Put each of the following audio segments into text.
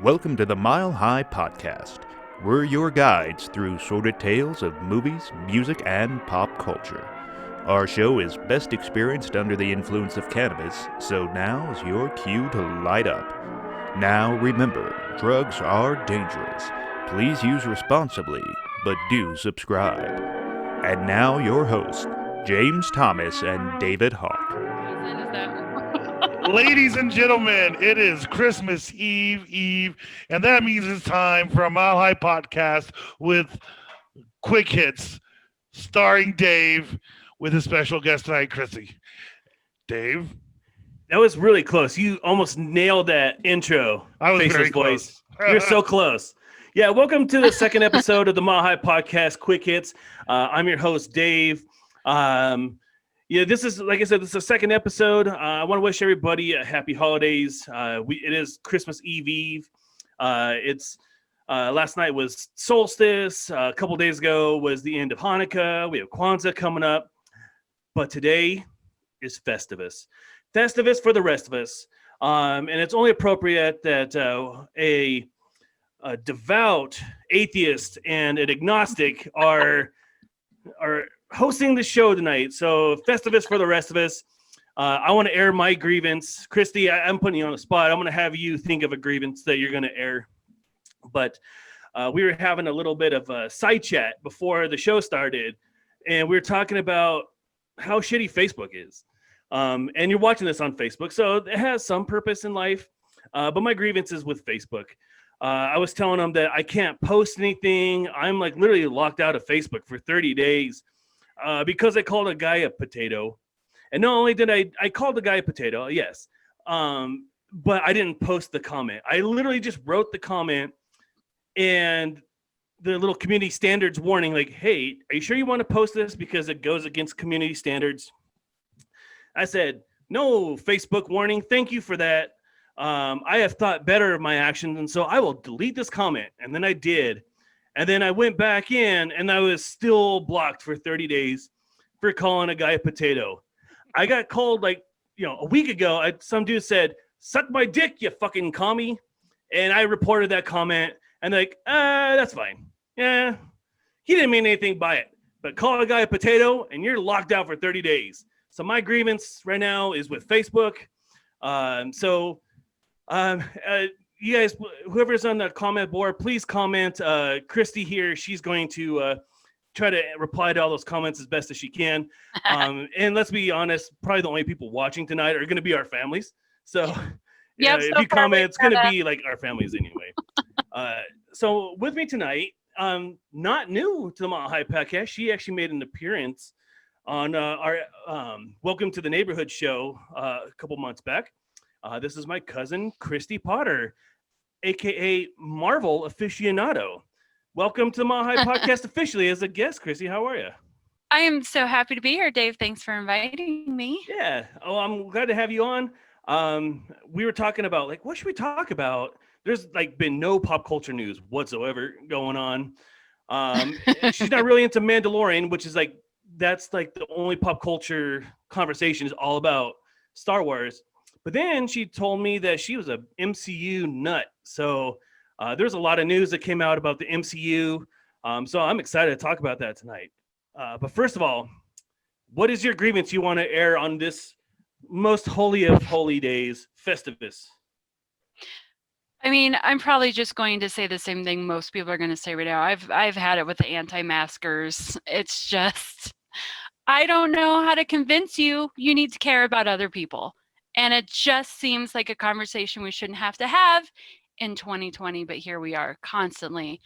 Welcome to the Mile High Podcast. We're your guides through sordid tales of movies, music, and pop culture. Our show is best experienced under the influence of cannabis, so now is your cue to light up. Now remember, drugs are dangerous. Please use responsibly, but do subscribe. And now your hosts, James Thomas and David Hawk. Ladies and gentlemen, it is Christmas Eve, and that means it's time for a Mile High Podcast with quick hits, starring Dave with a special guest tonight, Chrissy. Dave? That was really close. You almost nailed that intro. I was Faceless very voice. close. You're so close. Yeah, welcome to the second episode of the Mile High Podcast, Quick Hits. I'm your host, Dave. This is, like I said, this is the second episode. I want to wish everybody a happy holidays. It is Christmas Eve. Last night was solstice. A couple days ago was the end of Hanukkah. We have Kwanzaa coming up. But today is Festivus. Festivus for the rest of us. And it's only appropriate that a devout atheist and an agnostic are hosting the show tonight. So Festivus for the rest of us. I want to air my grievance. Christy, I'm putting you on the spot. I'm going to have you think of a grievance that you're going to air. But we were having a little bit of a side chat before the show started, and we were talking about how shitty Facebook is. And you're watching this on Facebook, so it has some purpose in life. But my grievance is with Facebook. I was telling them that I can't post anything. I'm like literally locked out of Facebook for 30 days. Because I called a guy a potato. And not only did I called the guy a potato, yes, but I didn't post the comment. I literally just wrote the comment and the little community standards warning, like, hey, are you sure you want to post this because it goes against community standards? I said, no, Facebook warning. Thank you for that. I have thought better of my actions, and so I will delete this comment. And then I did. And then I went back in, and I was still blocked for 30 days for calling a guy a potato. I got called a week ago. Some dude said, suck my dick, you fucking commie. And I reported that comment, and that's fine. Yeah, he didn't mean anything by it. But call a guy a potato, and you're locked out for 30 days. So my grievance right now is with Facebook. You guys, whoever's on the comment board, please comment. Christy here, she's going to try to reply to all those comments as best as she can. And let's be honest, probably the only people watching tonight are going to be our families. So, if you comment, it's going to be like our families anyway. So with me tonight, not new to the Mile High Podcast, she actually made an appearance on our Welcome to the Neighborhood show a couple months back. This is my cousin, Christy Potter, a.k.a. Marvel aficionado. Welcome to the Mile High Podcast officially as a guest, Christy. How are you? I am so happy to be here, Dave. Thanks for inviting me. Yeah. Oh, I'm glad to have you on. We were talking about, what should we talk about? There's, been no pop culture news whatsoever going on. She's not really into Mandalorian, which is, that's, the only pop culture conversation is all about Star Wars. But then she told me that she was a MCU nut. So there's a lot of news that came out about the MCU. So I'm excited to talk about that tonight. But first of all, what is your grievance you want to air on this most holy of holy days, Festivus? I mean, I'm probably just going to say the same thing most people are going to say right now. I've had it with the anti-maskers. It's just, I don't know how to convince you. You need to care about other people. And it just seems like a conversation we shouldn't have to have in 2020, but here we are constantly.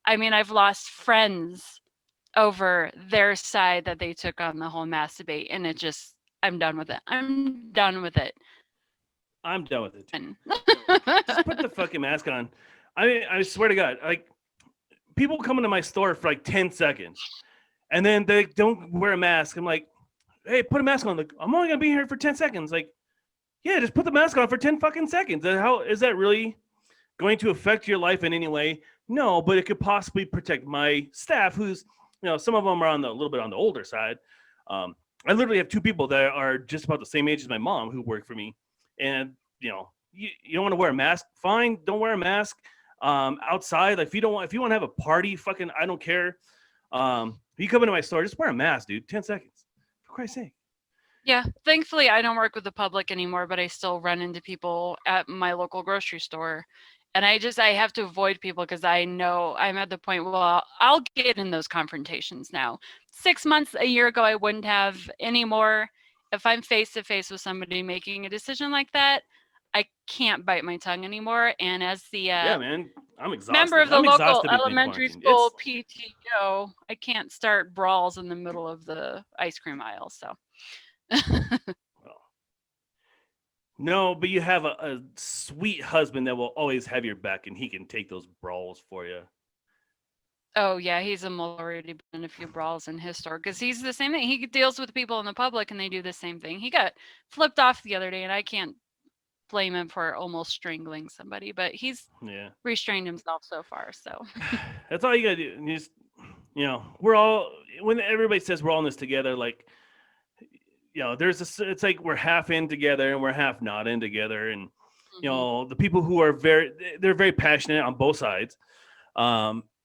I mean, I've lost friends over their side that they took on the whole mask debate, and I'm done with it. I'm done with it. I'm done with it. Just put the fucking mask on. I swear to God, people come into my store for 10 seconds, and then they don't wear a mask. I'm like, hey, put a mask on. I'm only gonna be here for 10 seconds. Yeah, just put the mask on for 10 fucking seconds. How is that really going to affect your life in any way? No, but it could possibly protect my staff, who's, some of them are a little bit on the older side. I literally have two people that are just about the same age as my mom who work for me. And, you don't want to wear a mask, fine, don't wear a mask. Outside, like, if you want to have a party, fucking, I don't care. If you come into my store, just wear a mask, dude. 10 seconds, for Christ's sake. Yeah, thankfully I don't work with the public anymore, but I still run into people at my local grocery store. And I have to avoid people because I know I'm at the point, well, I'll get in those confrontations now. 6 months, a year ago, I wouldn't have anymore. If I'm face to face with somebody making a decision like that, I can't bite my tongue anymore. And as the Yeah, man, I'm exhausted. member of the I'm local exhausted being elementary quarantined. school PTO, I can't start brawls in the middle of the ice cream aisle. So. Well, no, but you have a sweet husband that will always have your back, and he can take those brawls for you. Oh yeah, he's already been in a few brawls in his store because he's the same thing. He deals with people in the public, and they do the same thing. He got flipped off the other day, and I can't blame him for almost strangling somebody, but he's restrained himself so far. So that's all you gotta do. You just, we're all, when everybody says we're all in this together, like, it's like we're half in together and we're half not in together, and the people who are they're very passionate on both sides.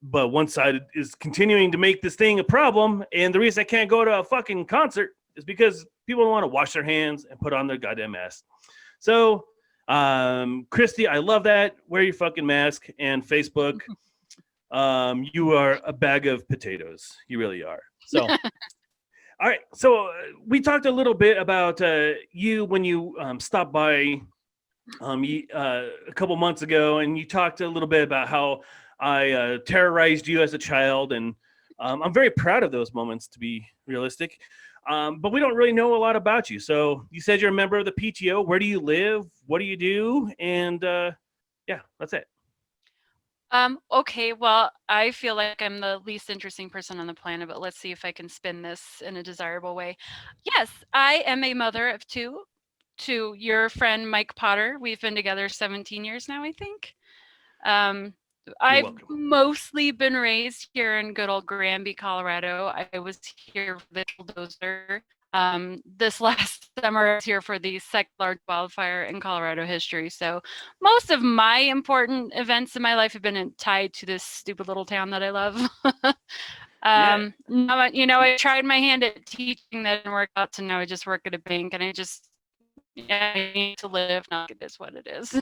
But one side is continuing to make this thing a problem, and the reason I can't go to a fucking concert is because people don't want to wash their hands and put on their goddamn mask. So, Christy, I love that. Wear your fucking mask. And Facebook, you are a bag of potatoes. You really are. So, all right. So we talked a little bit about you when you stopped by a couple months ago, and you talked a little bit about how I terrorized you as a child, and I'm very proud of those moments, to be realistic. But we don't really know a lot about you. So you said you're a member of the PTO. Where do you live? What do you do? And yeah, that's it. Okay, well, I feel like I'm the least interesting person on the planet, but let's see if I can spin this in a desirable way. Yes, I am a mother of two to your friend Mike Potter. We've been together 17 years now, I think. I've mostly been raised here in good old Granby, Colorado. I was here for the bulldozer. This last summer, I was here for the second largest wildfire in Colorado history. So most of my important events in my life have been tied to this stupid little town that I love. Now, I tried my hand at teaching, that didn't work out, so now I just work at a bank, and I need to live. Not it is what it is.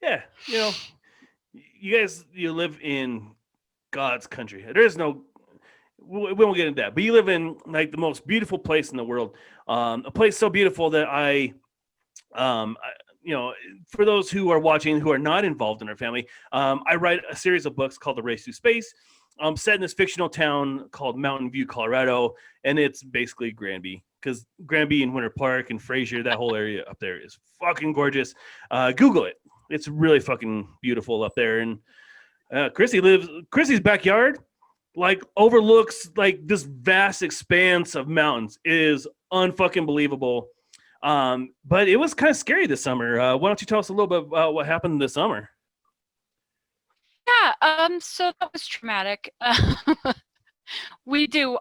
Yeah, you live in God's country. There is no, we won't get into that, but you live in like the most beautiful place in the world. A place so beautiful that for those who are watching who are not involved in our family, I write a series of books called The Race Through Space, set in this fictional town called Mountain View, Colorado, and it's basically Granby, because Granby and Winter Park and Fraser, that whole area up there is fucking gorgeous. Google it. It's really fucking beautiful up there. And Chrissy's backyard like overlooks like this vast expanse of mountains. It is unfucking believable. But it was kind of scary this summer. Why don't you tell us a little bit about what happened this summer? Yeah, so that was traumatic.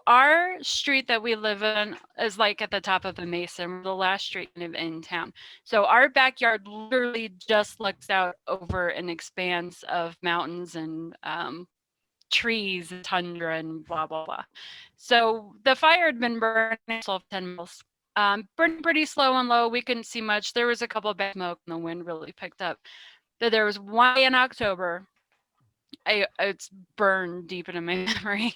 Our street that we live in is like at the top of a mesa, and we're the last street in town. So our backyard literally just looks out over an expanse of mountains and trees and tundra and blah, blah, blah. So the fire had been burning 10 miles. Burning pretty slow and low. We couldn't see much. There was a couple of bad smoke, and the wind really picked up. But there was one day in October. It's burned deep into my memory.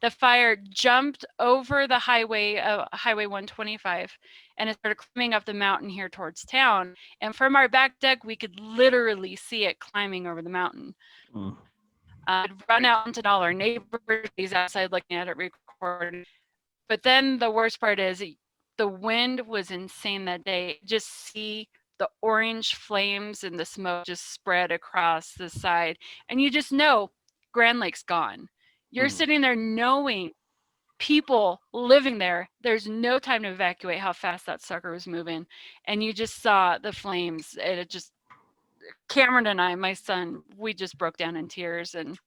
The fire jumped over the highway, Highway 125, and it started climbing up the mountain here towards town. And from our back deck, we could literally see it climbing over the mountain. I'd run out into all our neighbors outside looking at it, recording. But then the worst part is the wind was insane that day. Just see the orange flames and the smoke just spread across the side. And you just know Grand Lake's gone. You're sitting there knowing people living there. There's no time to evacuate how fast that sucker was moving. And you just saw the flames. And it just, Cameron and I, my son, we just broke down in tears. And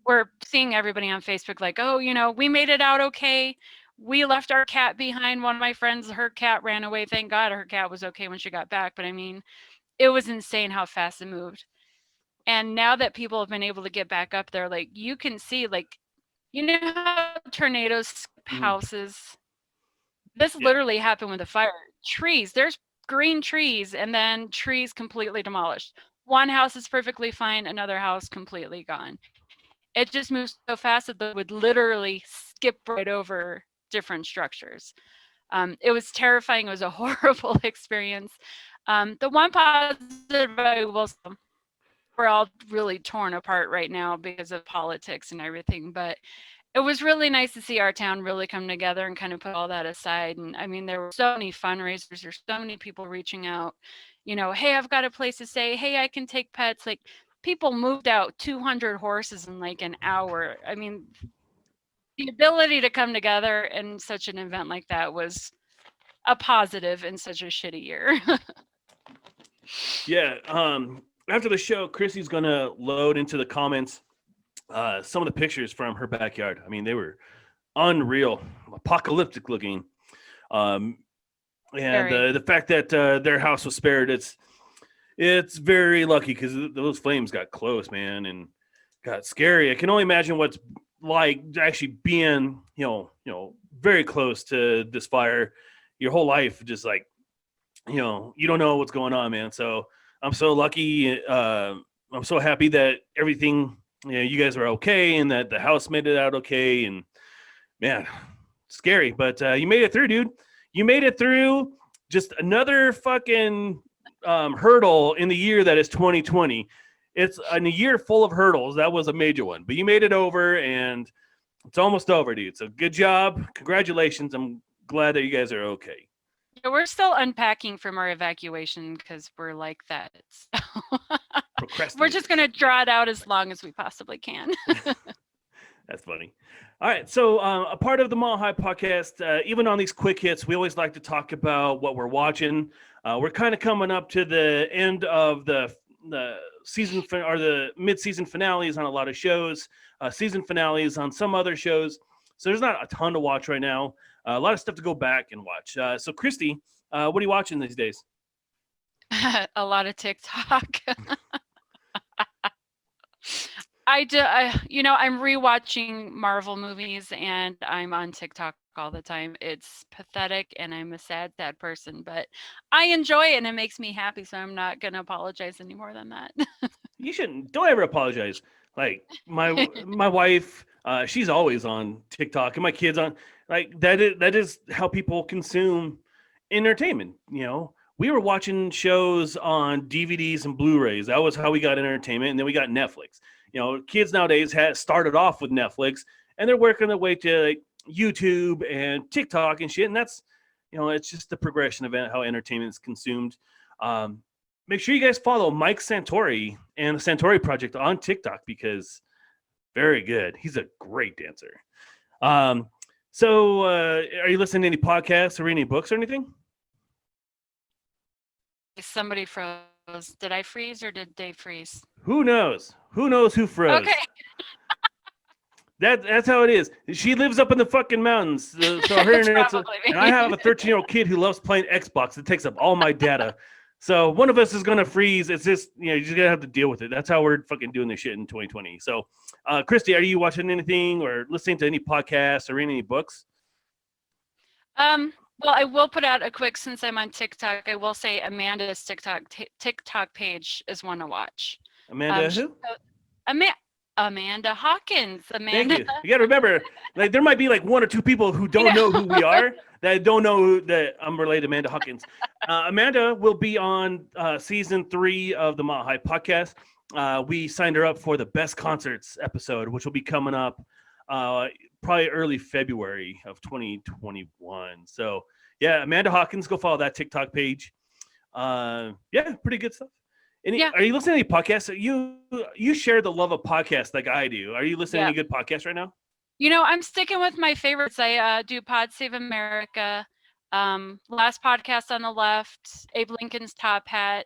we're seeing everybody on Facebook like, oh, we made it out okay. We left our cat behind. One of my friends, her cat ran away. Thank God her cat was okay when she got back. But I mean, it was insane how fast it moved. And now that people have been able to get back up there, like you can see, like, you know how tornadoes skip houses? This Yeah. literally happened with a fire. Trees, there's green trees, and then trees completely demolished. One house is perfectly fine, another house completely gone. It just moves so fast that they would literally skip right over different structures. It was terrifying. It was a horrible experience. The one positive I will say, we're all really torn apart right now because of politics and everything, but it was really nice to see our town really come together and kind of put all that aside. And I mean, there were so many fundraisers, there's so many people reaching out, hey, I've got a place to stay. Hey, I can take pets. Like, people moved out 200 horses in like an hour. I mean, the ability to come together in such an event like that was a positive in such a shitty year. Yeah. After the show, Chrissy's gonna load into the comments some of the pictures from her backyard. I mean, they were unreal, apocalyptic looking. And the fact that their house was spared, it's very lucky because those flames got close, man, and got scary. I can only imagine what's like actually being, very close to this fire your whole life. Just like, you don't know what's going on, man. So I'm so lucky. I'm so happy that everything, you guys are okay and that the house made it out okay. And man, scary, but you made it through, dude. You made it through. Just another fucking hurdle in the year that is 2020. It's a year full of hurdles. That was a major one, but you made it over, and it's almost over, dude. So good job. Congratulations. I'm glad that you guys are okay. Yeah, we're still unpacking from our evacuation because we're like that. So we're just going to draw it out as long as we possibly can. That's funny. All right. So a part of the Mile High podcast, even on these quick hits, we always like to talk about what we're watching. We're kind of coming up to the end of the season or the mid-season finales on a lot of shows, season finales on some other shows. So there's not a ton to watch right now. A lot of stuff to go back and watch. So Christy, what are you watching these days? A lot of TikTok. I'm rewatching Marvel movies and I'm on TikTok all the time. It's pathetic and I'm a sad person, but I enjoy it and it makes me happy. So I'm not going to apologize any more than that. You shouldn't. Don't ever apologize. Like my wife, she's always on TikTok, and my kids on. Like that is how people consume entertainment. We were watching shows on DVDs and Blu-rays. That was how we got entertainment, and then we got Netflix. Kids nowadays started off with Netflix, and they're working their way to like YouTube and TikTok and shit. And that's, it's just the progression of how entertainment is consumed. Make sure you guys follow Mike Santori and the Santori Project on TikTok because very good. He's a great dancer. So are you listening to any podcasts or reading any books or anything? Somebody froze. Did I freeze or did Dave freeze? Who knows? Who knows who froze? Okay. That's how it is. She lives up in the fucking mountains. So her internet's and I have a 13-year-old kid who loves playing Xbox. It takes up all my data. So one of us is going to freeze. It's just, you're just going to have to deal with it. That's how we're fucking doing this shit in 2020. So, Christy, are you watching anything or listening to any podcasts or reading any books? Well, I will put out a quick, since I'm on TikTok, I will say Amanda's TikTok page is one to watch. Amanda who? Amanda Hawkins. Amanda. Thank you. You got to remember, like there might be like one or two people who don't know who we are, that don't know that I'm related to Amanda Hawkins. Amanda will be on season 3 of the Mile High podcast. We signed her up for the Best Concerts episode, which will be coming up probably early February of 2021. So yeah, Amanda Hawkins, go follow that TikTok page. Yeah, pretty good stuff. Are you listening to any podcasts? You share the love of podcasts like I do. Are you listening to any good podcasts right now? I'm sticking with my favorites. I do Pod Save America, Last Podcast on the Left, Abe Lincoln's Top Hat.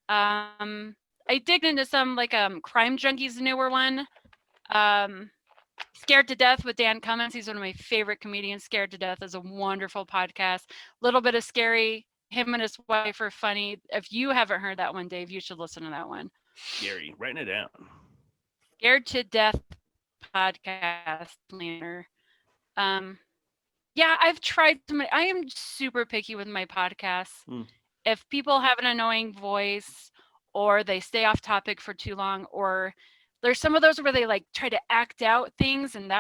I digged into some like Crime Junkies, newer one. Scared to Death with Dan Cummins. He's one of my favorite comedians. Scared to Death is a wonderful podcast. A little bit of scary him and his wife are funny. If you haven't heard that one, Dave, you should listen to that one. Gary, writing it down. Scared to Death podcast planner. Yeah, I've tried so many. I am super picky with my podcasts. If people have an annoying voice or they stay off topic for too long, or there's some of those where they like try to act out things, and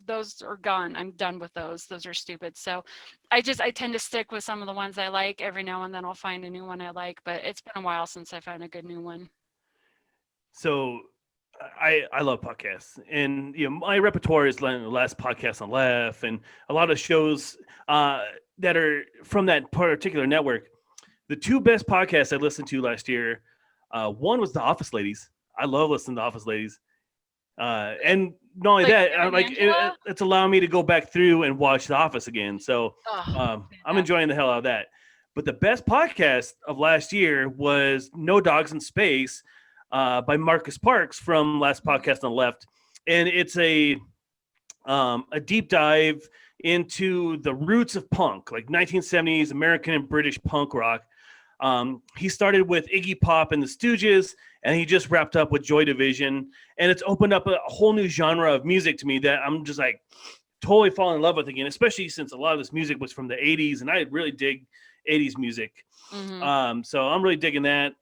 those are gone. I'm done with those. Those are stupid. So I tend to stick with some of the ones I like. Every now and then I'll find a new one I like, but it's been a while since I found a good new one. So I love podcasts, and my repertoire is like the Last Podcast on Left, and a lot of shows that are from that particular network. The two best podcasts I listened to last year, one was The Office Ladies. I love listening to The Office Ladies, and not only that, it's allowing me to go back through and watch The Office again. So I'm enjoying the hell out of that. But the best podcast of last year was No Dogs in Space by Marcus Parks from Last Podcast on the Left, and it's a deep dive into the roots of punk, like 1970s American and British punk rock. He started with Iggy Pop and the Stooges, and he just wrapped up with Joy Division, and it's opened up a whole new genre of music to me that I'm just like totally falling in love with again, especially since a lot of this music was from the 80s, and I really dig 80s music. So I'm really digging that.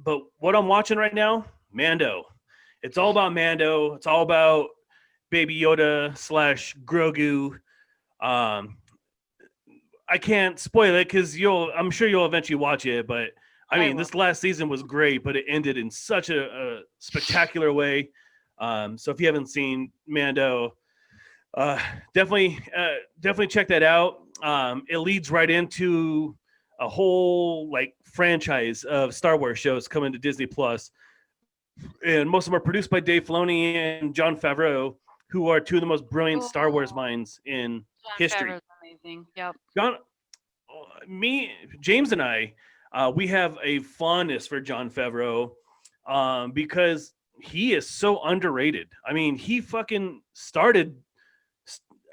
But what I'm watching right now, Mando. It's all about Mando. It's all about Baby Yoda / Grogu. I can't spoil it because I'm sure you'll eventually watch it. But I mean, this last season was great, but it ended in such a spectacular way. So if you haven't seen Mando, definitely check that out. It leads right into a whole like franchise of Star Wars shows coming to Disney Plus, and most of them are produced by Dave Filoni and Jon Favreau, who are two of the most brilliant Star Wars minds in history. Favreau's amazing. Yep. James and I, we have a fondness for Jon Favreau because he is so underrated. I mean, he fucking started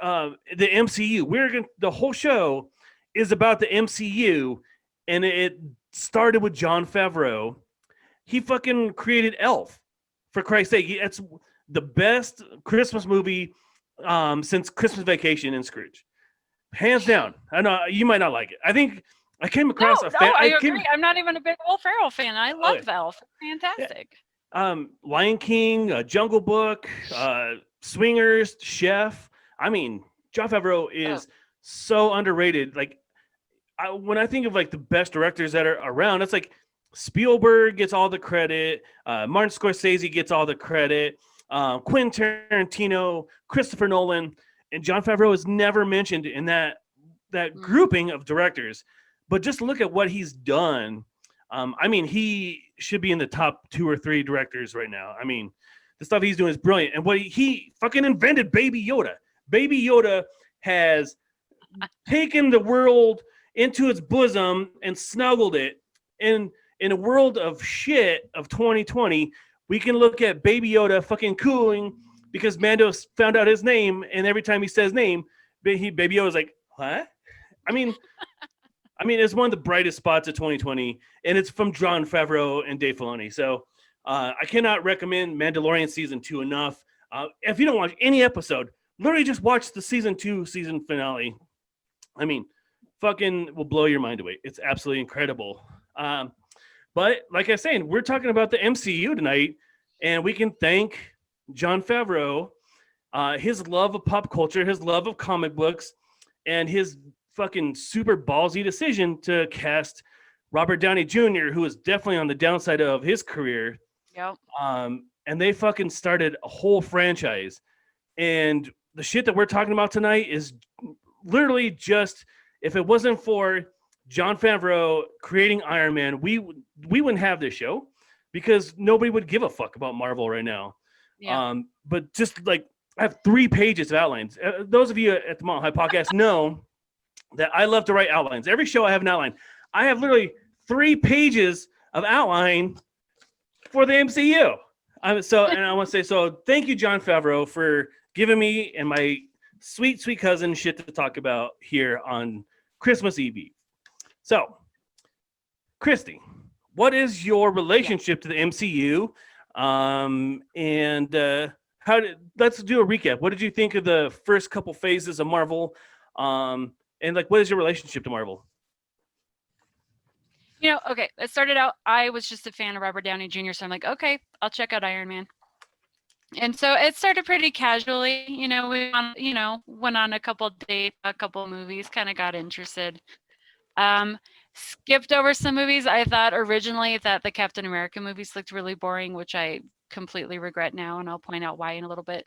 the MCU. The whole show is about the MCU, and it started with Jon Favreau. He fucking created Elf, for Christ's sake. It's the best Christmas movie since Christmas Vacation and Scrooge, hands down. I know you might not like it. I think I came across a fan. I agree. I'm not even a big Will Ferrell fan. I love Elf. Fantastic. Lion King, Jungle Book, Swingers, Chef. I mean, Jon Favreau is so underrated. Like, when I think of like the best directors that are around, it's like Spielberg gets all the credit, Martin Scorsese gets all the credit, Quentin Tarantino, Christopher Nolan, and Jon Favreau is never mentioned in that grouping of directors. But just look at what he's done. I mean, he should be in the top 2 or 3 directors right now. I mean, the stuff he's doing is brilliant. And what he fucking invented Baby Yoda. Baby Yoda has taken the world into its bosom and snuggled it. And in a world of shit of 2020, we can look at Baby Yoda fucking cooling because Mando found out his name, and every time he says name, Baby Yoda's like, what? I mean, it's one of the brightest spots of 2020, and it's from Jon Favreau and Dave Filoni. So I cannot recommend Mandalorian Season 2 enough. If you don't watch any episode, literally just watch the Season 2 season finale. I mean, fucking will blow your mind away. It's absolutely incredible. But like I was saying, we're talking about the MCU tonight, and we can thank Jon Favreau, his love of pop culture, his love of comic books, and his fucking super ballsy decision to cast Robert Downey Jr., who is definitely on the downside of his career. Yep. And they fucking started a whole franchise. And the shit that we're talking about tonight is literally just, if it wasn't for Jon Favreau creating Iron Man, we wouldn't have this show because nobody would give a fuck about Marvel right now. Yeah. But just like, I have 3 pages of outlines. Those of you at the Mile High Podcast know that I love to write outlines. Every show I have an outline. I have literally 3 pages of outline for the MCU. And I want to say, so thank you, Jon Favreau, for giving me and my sweet, sweet cousin shit to talk about here on Christmas Eve. So, Christy, what is your relationship to the MCU? And let's do a recap. What did you think of the first couple phases of Marvel? And like, what is your relationship to Marvel? Okay, it started out, I was just a fan of Robert Downey Jr., so I'm like, okay, I'll check out Iron Man. And so it started pretty casually. Went on a couple dates, a couple movies, kind of got interested. Skipped over some movies. I thought originally that the Captain America movies looked really boring, which I completely regret now, and I'll point out why in a little bit.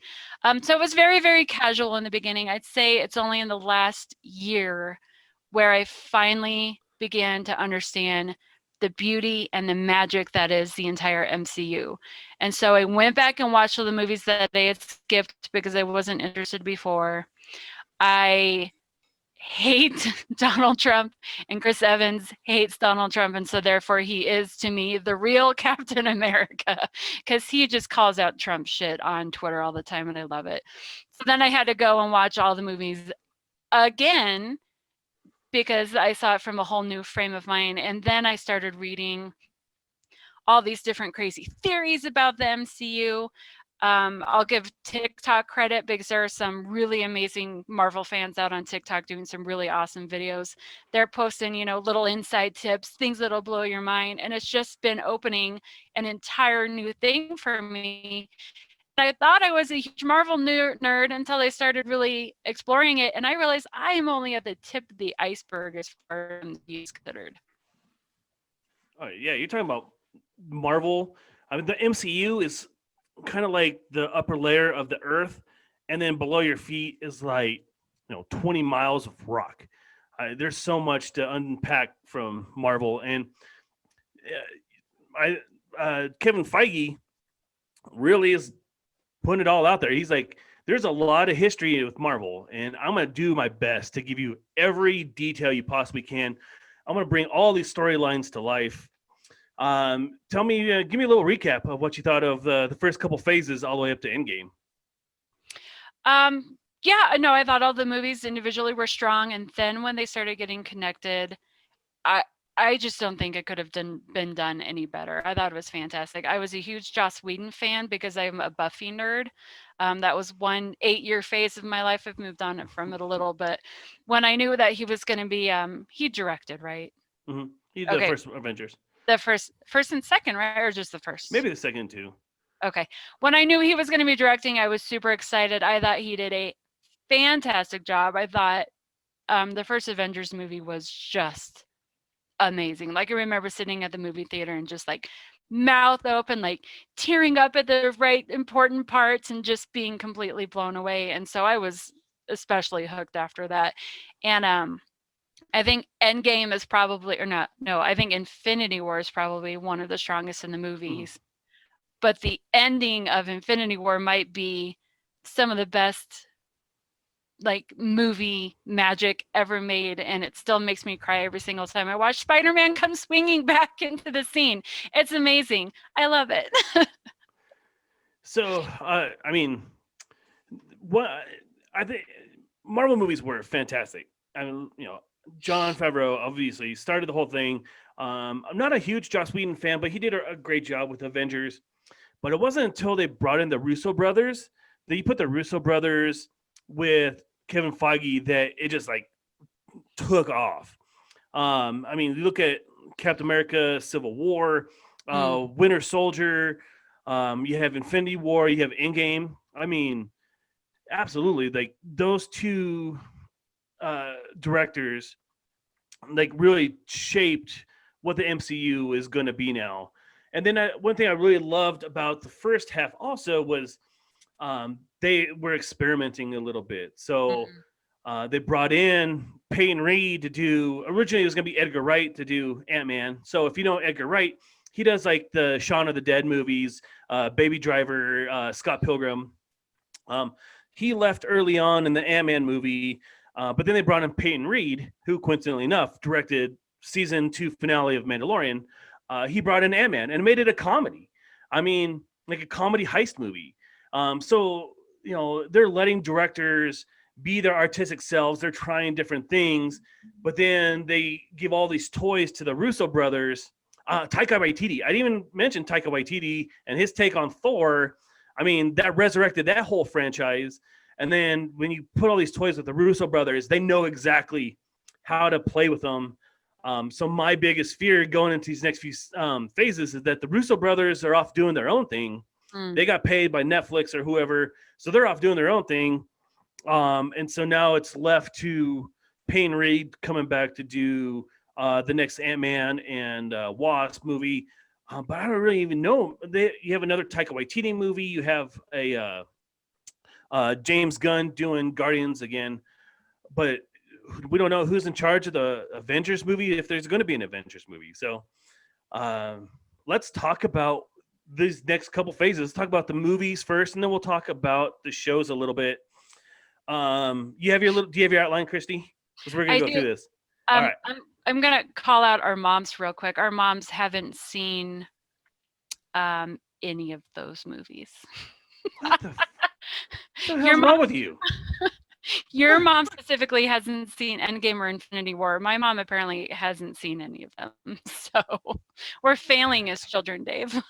So it was very, very casual in the beginning. I'd say it's only in the last year where I finally began to understand the beauty and the magic that is the entire MCU. And so I went back and watched all the movies that I had skipped because I wasn't interested before. I hate Donald Trump, and Chris Evans hates Donald Trump, and so therefore he is to me the real Captain America, because he just calls out Trump shit on Twitter all the time, and I love it. So then I had to go and watch all the movies again because I saw it from a whole new frame of mind, and then I started reading all these different crazy theories about the MCU. I'll give TikTok credit because there are some really amazing Marvel fans out on TikTok doing some really awesome videos. They're posting, little inside tips, things that'll blow your mind. And it's just been opening an entire new thing for me. I thought I was a huge Marvel nerd until I started really exploring it. And I realized I am only at the tip of the iceberg as far as he's considered. Oh, yeah, you're talking about Marvel. I mean, the MCU is kind of like the upper layer of the earth, and then below your feet is like 20 miles of rock. There's so much to unpack from Marvel, and Kevin Feige really is putting it all out there. He's like, there's a lot of history with Marvel, and I'm going to do my best to give you every detail you possibly can. I'm going to bring all these storylines to life. Give me a little recap of what you thought of the first couple phases all the way up to Endgame. Yeah, no, I thought all the movies individually were strong, and then when they started getting connected, I just don't think it could have been done any better. I thought it was fantastic. I was a huge Joss Whedon fan because I'm a Buffy nerd. That was one 8-year phase of my life. I've moved on from it a little, but when I knew that he was going to be, he directed, right? Mm-hmm. He did the first Avengers. The first and second, right? Or just the first? Maybe the second too. Okay. When I knew he was going to be directing, I was super excited. I thought he did a fantastic job. I thought the first Avengers movie was just amazing. Like, I remember sitting at the movie theater and just like mouth open, like tearing up at the right important parts and just being completely blown away. And so I was especially hooked after that. And I think Endgame is probably, or not, no, I think Infinity War is probably one of the strongest in the movies. But the ending of Infinity War might be some of the best like movie magic ever made, and it still makes me cry every single time I watch Spider-Man come swinging back into the scene. It's amazing. I love it. So, I mean, what I think Marvel movies were fantastic. I mean, Jon Favreau obviously started the whole thing. I'm not a huge Joss Whedon fan, but he did a great job with Avengers. But it wasn't until they brought in the Russo brothers that you put the Russo brothers with Kevin Feige that it just like took off. I mean, you look at Captain America, Civil War, Winter Soldier, you have Infinity War, you have Endgame. I mean, absolutely, like those two directors like really shaped what the MCU is going to be now. And then one thing I really loved about the first half also was they were experimenting a little bit. So they brought in Peyton Reed to do, originally it was going to be Edgar Wright to do Ant-Man. So if you know Edgar Wright, he does like the Shaun of the Dead movies, Baby Driver, Scott Pilgrim. He left early on in the Ant-Man movie, but then they brought in Peyton Reed, who coincidentally enough directed season 2 finale of Mandalorian. He brought in Ant-Man and made it a comedy. I mean, like a comedy heist movie. So, they're letting directors be their artistic selves. They're trying different things, but then they give all these toys to the Russo brothers. Taika Waititi. I didn't even mention Taika Waititi and his take on Thor. I mean, that resurrected that whole franchise. And then when you put all these toys with the Russo brothers, they know exactly how to play with them. So my biggest fear going into these next few phases is that the Russo brothers are off doing their own thing. They got paid by Netflix or whoever, so they're off doing their own thing. And so now it's left to Payne Reed coming back to do the next Ant-Man and Wasp movie. But I don't really even know. You have another Taika Waititi movie. You have a James Gunn doing Guardians again. But we don't know who's in charge of the Avengers movie, if there's going to be an Avengers movie. So let's talk about these next couple phases. Let's talk about the movies first, and then we'll talk about the shows a little bit. Do you have your outline, Christy? Because we're going to go through this. All right. I'm going to call out our moms real quick. Our moms haven't seen any of those movies. What the hell's wrong with you? Your mom specifically hasn't seen Endgame or Infinity War. My mom apparently hasn't seen any of them. So we're failing as children, Dave.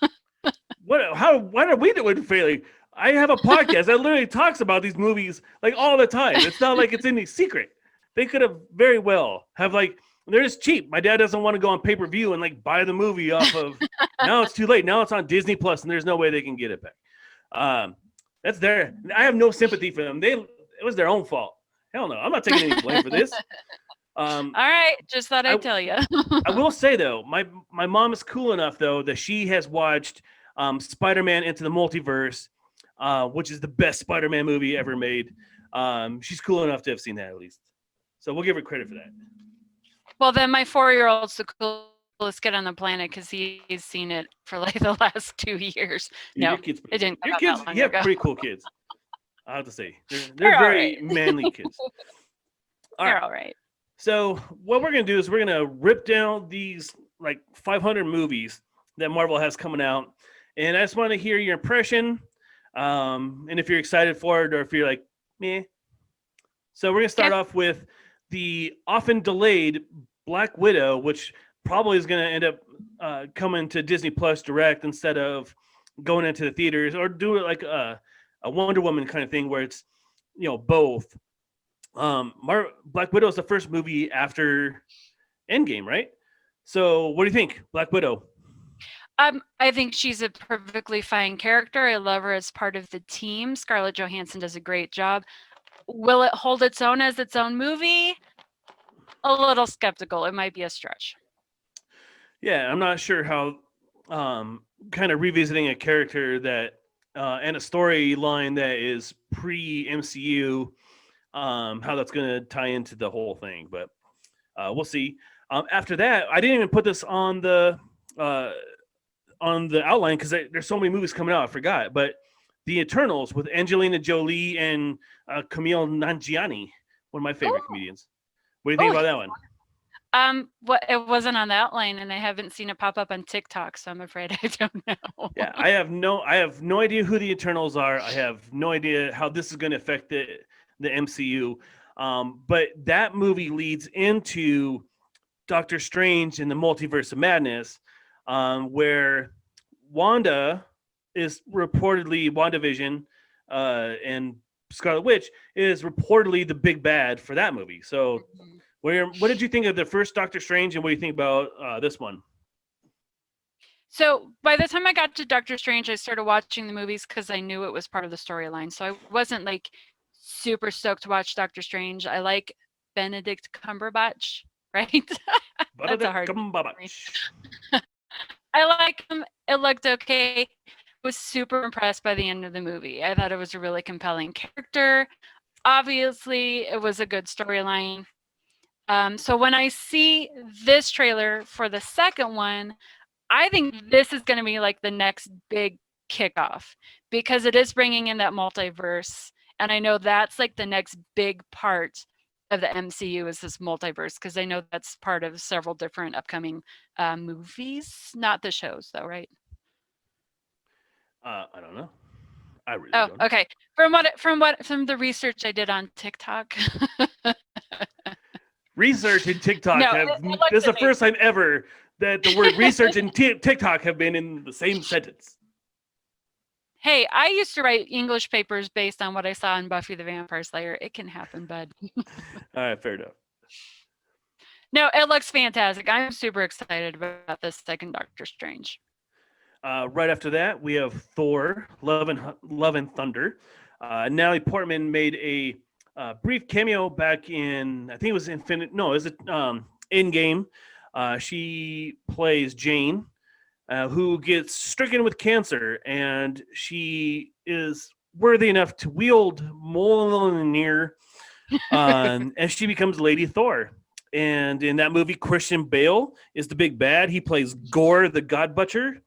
What are we doing failing? I have a podcast that literally talks about these movies like all the time. It's not like it's any secret. They could have very well have like, they're just cheap. My dad doesn't want to go on pay-per-view and like buy the movie off of, now it's too late. Now it's on Disney Plus and there's no way they can get it back. That's their, I have no sympathy for them. It was their own fault. Hell no. I'm not taking any blame for this. All right. Just thought I'd tell you. I will say though, my mom is cool enough though, that she has watched Spider-Man Into the Multiverse, which is the best Spider-Man movie ever made. She's cool enough to have seen that at least. So we'll give her credit for that. Well, then my 4-year-old's the coolest kid on the planet because he's seen it for like the last 2 years. No, it didn't come out that long you have ago. pretty cool kids. I have to say. They're very manly kids. They're all right. So what we're going to do is we're going to rip down these like 500 movies that Marvel has coming out. And I just want to hear your impression. And if you're excited for it or if you're like, meh. So we're going to start off with the often delayed Black Widow, which probably is going to end up coming to Disney Plus direct instead of going into the theaters, or do it like a Wonder Woman kind of thing where it's, both. Black Widow is the first movie after Endgame, right? So what do you think, Black Widow? I think she's a perfectly fine character. I love her as part of the team. Scarlett Johansson does a great job. Will it hold its own as its own movie? A little skeptical. It might be a stretch. Yeah, I'm not sure how kind of revisiting a character that and a storyline that is pre-MCU, how that's going to tie into the whole thing. But we'll see. After that, I didn't even put this on the outline because there's so many movies coming out. I forgot. But The Eternals with Angelina Jolie and Camille Nanjiani, one of my favorite comedians. What do you think about that one? It wasn't on the outline, and I haven't seen it pop up on TikTok, so I'm afraid I don't know. Yeah, I have no idea who the Eternals are. I have no idea how this is going to affect the MCU. But that movie leads into Doctor Strange and the Multiverse of Madness, where WandaVision and Scarlet Witch is reportedly the big bad for that movie. So what did you think of the first Doctor Strange, and what do you think about this one? So by the time I got to Doctor Strange, I started watching the movies because I knew it was part of the storyline. So I wasn't like super stoked to watch Doctor Strange. I like Benedict Cumberbatch, right? That's a hard Cumberbatch. I like him. It looked okay. Was super impressed by the end of the movie. I thought it was a really compelling character. Obviously, it was a good storyline. So when I see this trailer for the second one, I think this is going to be like the next big kickoff because it is bringing in that multiverse. And I know that's like the next big part of the MCU is this multiverse because I know that's part of several different upcoming movies, not the shows though, right? I don't know. I really Oh, don't. okay. From the research I did on TikTok. Research and TikTok No, have. it looks This is the amazing. first time ever that the word research and TikTok have been in the same sentence. Hey, I used to write English papers based on what I saw in Buffy the Vampire Slayer. It can happen, bud. All right, fair enough. No, it looks fantastic. I'm super excited about this second Doctor Strange. Right after that, we have Thor: Love and Thunder. Natalie Portman made a brief cameo back in, I think it was Infinite. No, is it Endgame? She plays Jane, who gets stricken with cancer, and she is worthy enough to wield Mjolnir, and she becomes Lady Thor. And in that movie, Christian Bale is the big bad. He plays Gore, the God Butcher,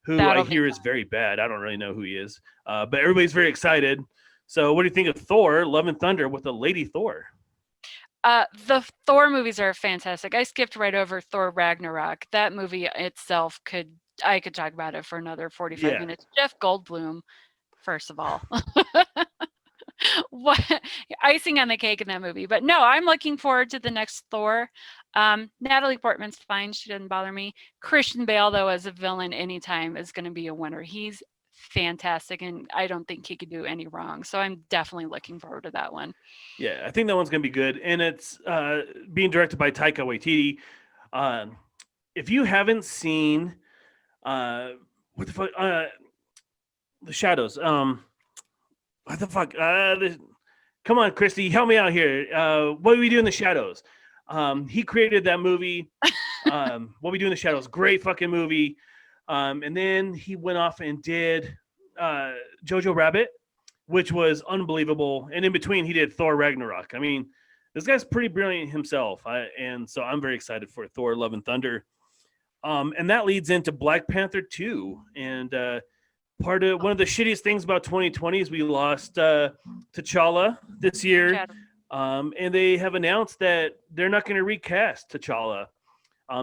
who That'll I be hear is very bad. I don't really know who he is, but everybody's very excited. So, what do you think of Thor: Love and Thunder with a Lady Thor? The Thor movies are fantastic. I skipped right over Thor Ragnarok. That movie itself I could talk about it for another 45 Yeah. minutes. Jeff Goldblum, first of all. What icing on the cake in that movie. But no, I'm looking forward to the next Thor. Natalie Portman's fine. She doesn't bother me. Christian Bale, though, as a villain anytime is going to be a winner. He's fantastic, and I don't think he could do any wrong. So I'm definitely looking forward to that one. Yeah, I think that one's going to be good. And it's being directed by Taika Waititi. If you haven't seen what the fuck, The Shadows, what the fuck, come on, Christy, help me out here. What do we do in the Shadows? He created that movie. What We Do in the Shadows, great fucking movie. And then he went off and did Jojo Rabbit, which was unbelievable. And in between, he did Thor Ragnarok. I mean, this guy's pretty brilliant himself. And so I'm very excited for Thor: Love and Thunder. And that leads into Black Panther 2. And one of the shittiest things about 2020 is we lost T'Challa this year. And they have announced that they're not going to recast T'Challa.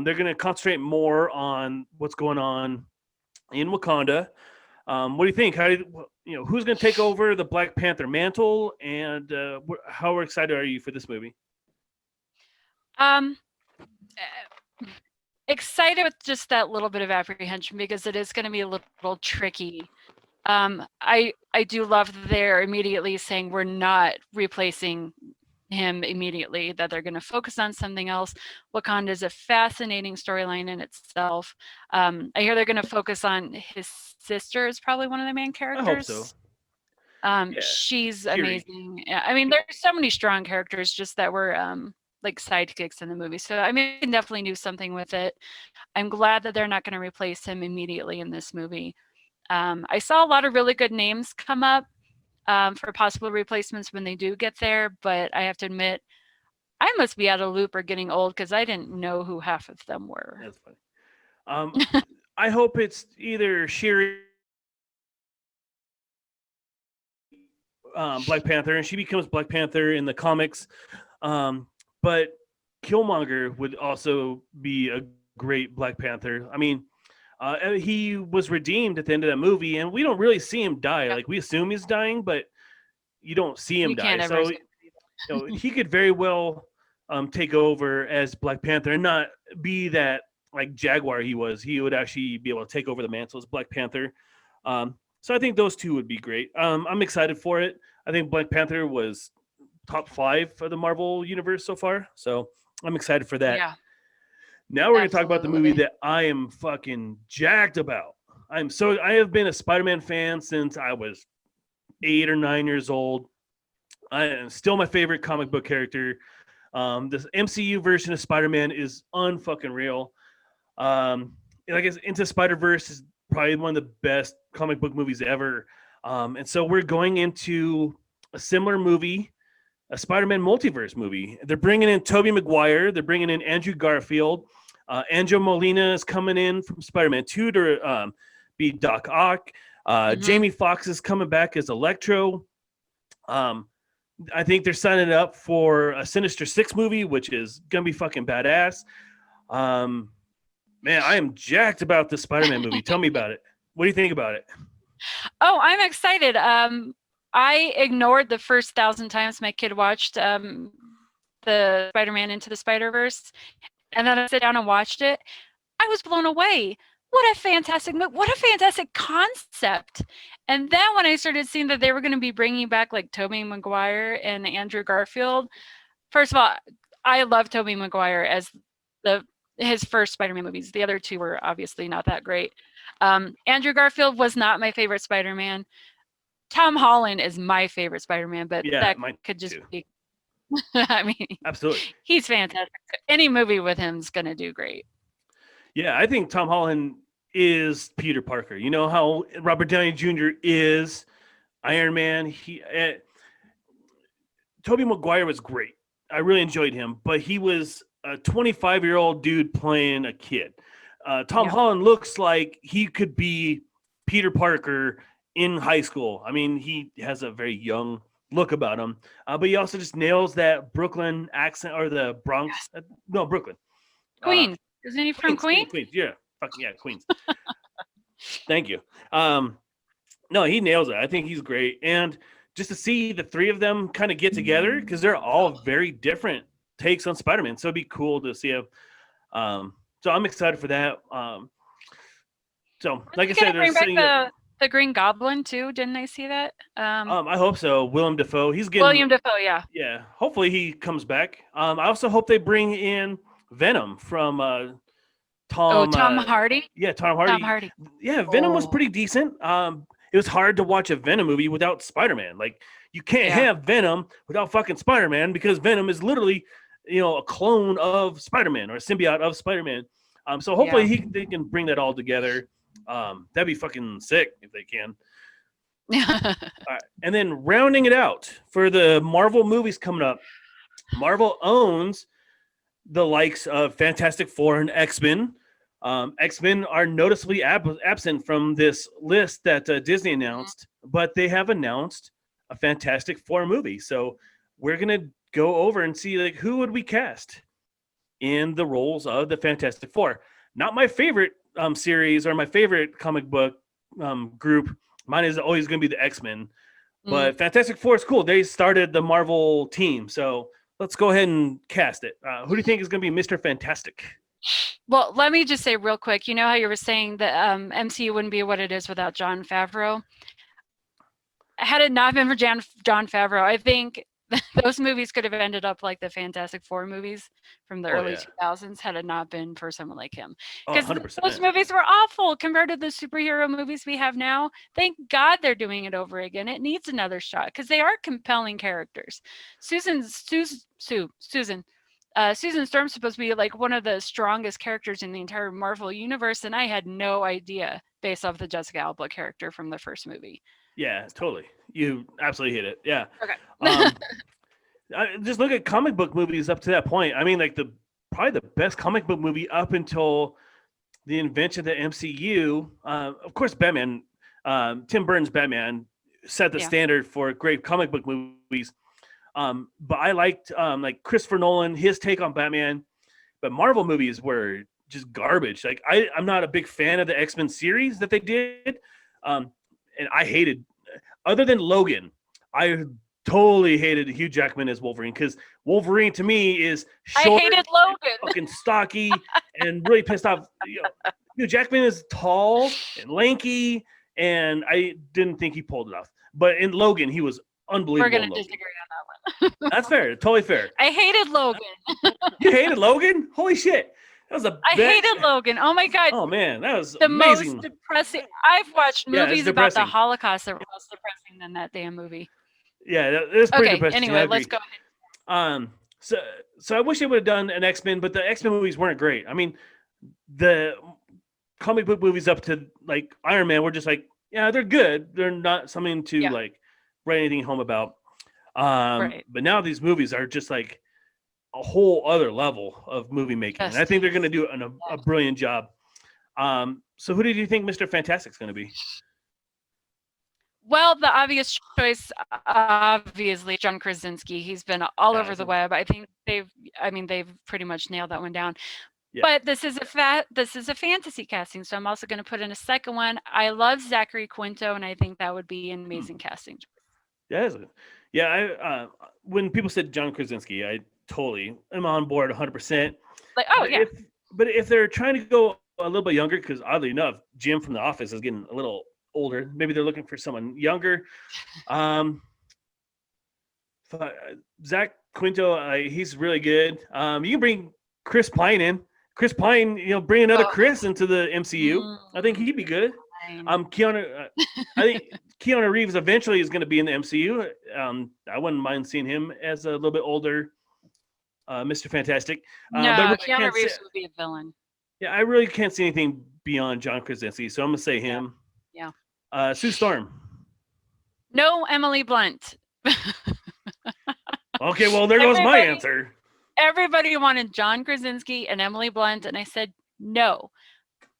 They're going to concentrate more on what's going on in Wakanda. What do you think? Who's going to take over the Black Panther mantle, and how excited are you for this movie? Excited with just that little bit of apprehension because it is going to be a little tricky. I do love that they're immediately saying we're not replacing him immediately, that they're going to focus on something else. Wakanda is a fascinating storyline in itself. I hear they're going to focus on his sister is probably one of the main characters. I hope so. She's Shiri. Amazing. I mean, there's so many strong characters just that were like sidekicks in the movie. So I mean, they definitely do something with it. I'm glad that they're not going to replace him immediately in this movie. I saw a lot of really good names come up for possible replacements when they do get there, but I have to admit, I must be out of loop or getting old because I didn't know who half of them were. That's funny. I hope it's either Shiri, Black Panther, and she becomes Black Panther in the comics. But Killmonger would also be a great Black Panther. I mean, he was redeemed at the end of that movie, and we don't really see him die. Like, we assume he's dying, but you don't see him die. So he could very well take over as Black Panther and not be that like Jaguar he was. He would actually be able to take over the mantle as Black Panther. So I think those two would be great. I'm excited for it. I think Black Panther was top 5 for the Marvel universe so far. So I'm excited for that. Yeah. Now we're going to talk about the movie that I am fucking jacked about. I have been a Spider-Man fan since I was 8 or 9 years old. I am still my favorite comic book character. This MCU version of Spider-Man is unfucking real. I guess Into Spider-Verse is probably one of the best comic book movies ever. And so we're going into a similar movie, a Spider-Man multiverse movie. They're bringing in Tobey Maguire. They're bringing in Andrew Garfield. Angel Molina is coming in from Spider-Man 2 to be Doc Ock. Jamie Foxx is coming back as Electro. I think they're signing it up for a Sinister Six movie, which is going to be fucking badass. Man, I am jacked about the Spider-Man movie. Tell me about it. What do you think about it? Oh, I'm excited. I ignored the first 1,000 times my kid watched the Spider-Man Into the Spider-Verse, and then I sat down and watched it. I was blown away. What a fantastic movie! What a fantastic concept! And then when I started seeing that they were going to be bringing back like Tobey Maguire and Andrew Garfield, first of all, I love Tobey Maguire as his first Spider-Man movies. The other two were obviously not that great. Andrew Garfield was not my favorite Spider-Man. Tom Holland is my favorite Spider-Man, but that could just be. I mean, absolutely, he's fantastic. Any movie with him is going to do great. Yeah, I think Tom Holland is Peter Parker. You know how Robert Downey Jr. is Iron Man. Tobey Maguire was great. I really enjoyed him, but he was a 25-year-old dude playing a kid. Tom Holland looks like he could be Peter Parker in high school. I mean, he has a very young look about him, but he also just nails that Brooklyn accent, or the Bronx. No, Brooklyn. Queens. Isn't he from Queens? Queens, yeah. Fucking yeah, Queens. Thank you. No, he nails it. I think he's great. And just to see the three of them kind of get together, because they're all very different takes on Spider-Man. So it'd be cool to see him. So I'm excited for that. So like I said, bring back the Green Goblin too. Didn't I see that? I hope so. Willem Dafoe. He's getting William Dafoe, yeah. Yeah. Hopefully he comes back. I also hope they bring in Venom from Tom Hardy? Yeah, Tom Hardy. Tom Hardy. Yeah, Venom was pretty decent. It was hard to watch a Venom movie without Spider-Man. Like, you can't have Venom without fucking Spider-Man, because Venom is literally, a clone of Spider-Man, or a symbiote of Spider-Man. So hopefully they can bring that all together. That'd be fucking sick if they can. All right. And then rounding it out for the Marvel movies coming up, Marvel owns the likes of Fantastic Four and X-Men. X-Men are noticeably absent from this list that Disney announced, but they have announced a Fantastic Four movie. So we're going to go over and see, like, who would we cast in the roles of the Fantastic Four. Not my favorite series or my favorite comic book group. Mine is always going to be the X-Men. But Fantastic Four is cool. They started the Marvel team. So let's go ahead and cast it. Who do you think is going to be Mr. Fantastic? Well, let me just say real quick, you know how you were saying that MCU wouldn't be what it is without Jon Favreau? Had it not been for Jon Favreau, I think those movies could have ended up like the Fantastic Four movies from the early 2000s had it not been for someone like him. Because those movies were awful compared to the superhero movies we have now. Thank God they're doing it over again. It needs another shot because they are compelling characters. Susan Storm's supposed to be like one of the strongest characters in the entire Marvel universe, and I had no idea based off the Jessica Alba character from the first movie. Yeah, totally. You absolutely hit it. Yeah. Okay. Just look at comic book movies up to that point. I mean, like probably the best comic book movie up until the invention of the MCU. Of course, Batman. Tim Burton's Batman set the standard for great comic book movies. But I liked like Christopher Nolan, his take on Batman. But Marvel movies were just garbage. Like I'm not a big fan of the X-Men series that they did. And I hated, other than Logan, I totally hated Hugh Jackman as Wolverine, because Wolverine to me is short, I hated Logan, fucking stocky, and really pissed off. Hugh Jackman is tall and lanky, and I didn't think he pulled it off. But in Logan, he was unbelievable. We're gonna disagree on that one. That's fair, totally fair. I hated Logan. You hated Logan? Holy shit! I hated Logan. Oh my God. Oh man, that was the amazing. most depressing. I've watched movies about the Holocaust that were less depressing than that damn movie. Yeah, it was pretty depressing. Anyway, let's go ahead. So I wish they would have done an X-Men, but the X-Men movies weren't great. I mean, the comic book movies up to like Iron Man were just like, yeah, they're good. They're not something to like write anything home about. But now these movies are just like a whole other level of movie making. And I think they're going to do a brilliant job. So who did you think Mr. Fantastic's going to be? Well, the obvious choice, obviously, John Krasinski. He's been all over the web. I think they've pretty much nailed that one down. Yeah. But this is a fantasy casting, so I'm also going to put in a second one. I love Zachary Quinto, and I think that would be an amazing casting. Yeah, when people said John Krasinski, I totally am on board 100%. Like, oh yeah, But if they're trying to go a little bit younger, because oddly enough, Jim from The Office is getting a little older. Maybe they're looking for someone younger. Zach Quinto, he's really good. You can bring Chris Pine in. Chris Pine, bring another Chris into the MCU. I think he'd be good. Keanu, I think Keanu Reeves eventually is going to be in the MCU. I wouldn't mind seeing him as a little bit older Mr. Fantastic. no, Keanu Reeves would be a villain. Yeah, I really can't see anything beyond John Krasinski, so I'm going to say him. Yeah. Sue Storm. No, Emily Blunt. Okay, well, there goes my answer. Everybody wanted John Krasinski and Emily Blunt, and I said no.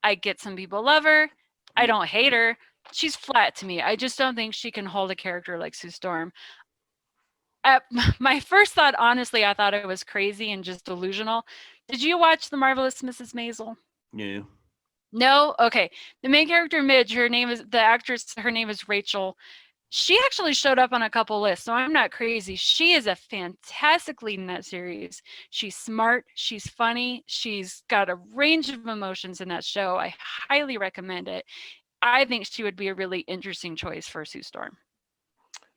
I get some people love her. I don't hate her. She's flat to me. I just don't think she can hold a character like Sue Storm. My first thought, honestly, I thought it was crazy and just delusional. Did you watch The Marvelous Mrs. Maisel? Yeah. No? Okay. The main character, Midge, her name is Rachel. She actually showed up on a couple lists, so I'm not crazy. She is a fantastic lead in that series. She's smart. She's funny. She's got a range of emotions in that show. I highly recommend it. I think she would be a really interesting choice for Sue Storm.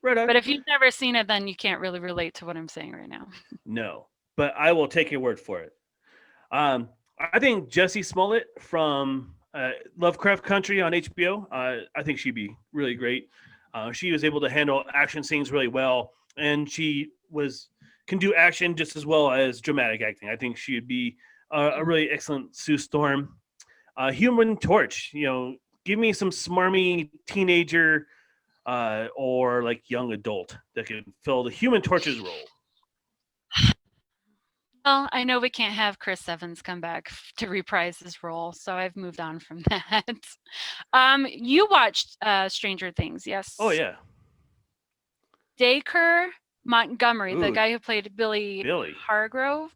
Right on. But if you've never seen it, then you can't really relate to what I'm saying right now. No, but I will take your word for it. I think Jessie Smollett from Lovecraft Country on HBO, I think she'd be really great. She was able to handle action scenes really well, and she can do action just as well as dramatic acting. I think she would be a really excellent Sue Storm. Human Torch, give me some smarmy teenager or like young adult that could fill the Human Torch's role. Well, I know we can't have Chris Evans come back to reprise his role, so I've moved on from that. You watched Stranger Things, yes? Oh, yeah. Dacre Montgomery, the Ooh. guy who played Billy Hargrove,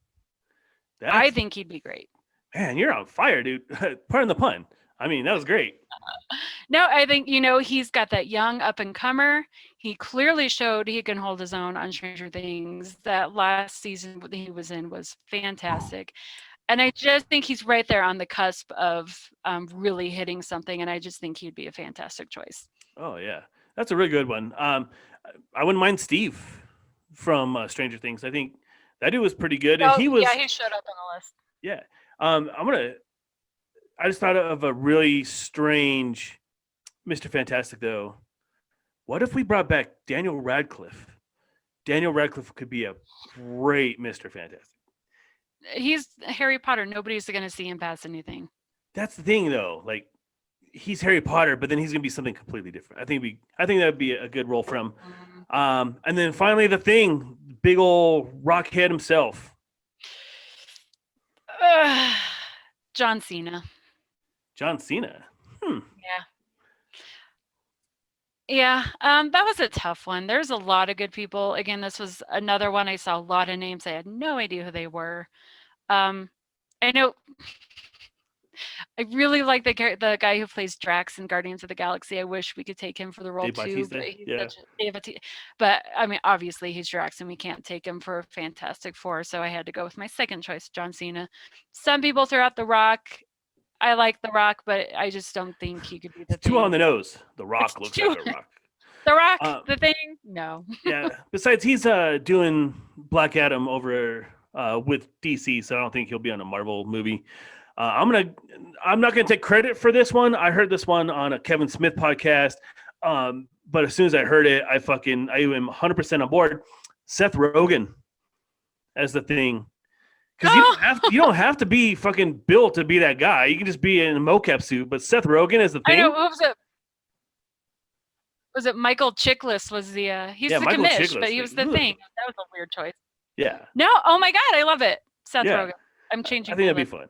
I think he'd be great. Man, you're on fire, dude. Pardon the pun. I mean, that was great. No, I think, he's got that young up-and-comer. He clearly showed he can hold his own on Stranger Things. That last season that he was in was fantastic. And I just think he's right there on the cusp of really hitting something, and I just think he'd be a fantastic choice. Oh, yeah. That's a really good one. I wouldn't mind Steve from Stranger Things. I think that dude was pretty good. And he showed up on the list. Yeah. I just thought of a really strange Mr. Fantastic, though. What if we brought back Daniel Radcliffe? Daniel Radcliffe could be a great Mr. Fantastic. He's Harry Potter. Nobody's going to see him pass anything. That's the thing, though. Like, he's Harry Potter, but then he's going to be something completely different. I think that would be a good role for him. And then finally, the Thing, big old rockhead himself. John Cena. John Cena. Yeah, that was a tough one. There's a lot of good people. Again, this was another one I saw a lot of names. I had no idea who they were. I know I really like the guy who plays Drax in Guardians of the Galaxy. I wish we could take him for the role too. But I mean, obviously he's Drax, and we can't take him for Fantastic Four. So I had to go with my second choice, John Cena. Some people threw out The Rock. I like The Rock, but I just don't think he could be the Thing. Too on the nose. The Rock looks like a rock. The Rock, the Thing? No. Yeah. Besides, he's doing Black Adam over with DC, so I don't think he'll be on a Marvel movie. I'm not gonna take credit for this one. I heard this one on a Kevin Smith podcast, but as soon as I heard it, I am 100% on board. Seth Rogen as the Thing. Because you don't have to be fucking built to be that guy. You can just be in a mocap suit. But Seth Rogen is the Thing. I know. What was it? Was it Michael Chiklis? Was the he's the Michael commish, Chiklis, but he was the Thing. That was a weird choice. Yeah. No. Oh my God, I love it. Seth Rogen. I'm changing. I think that'd be fun.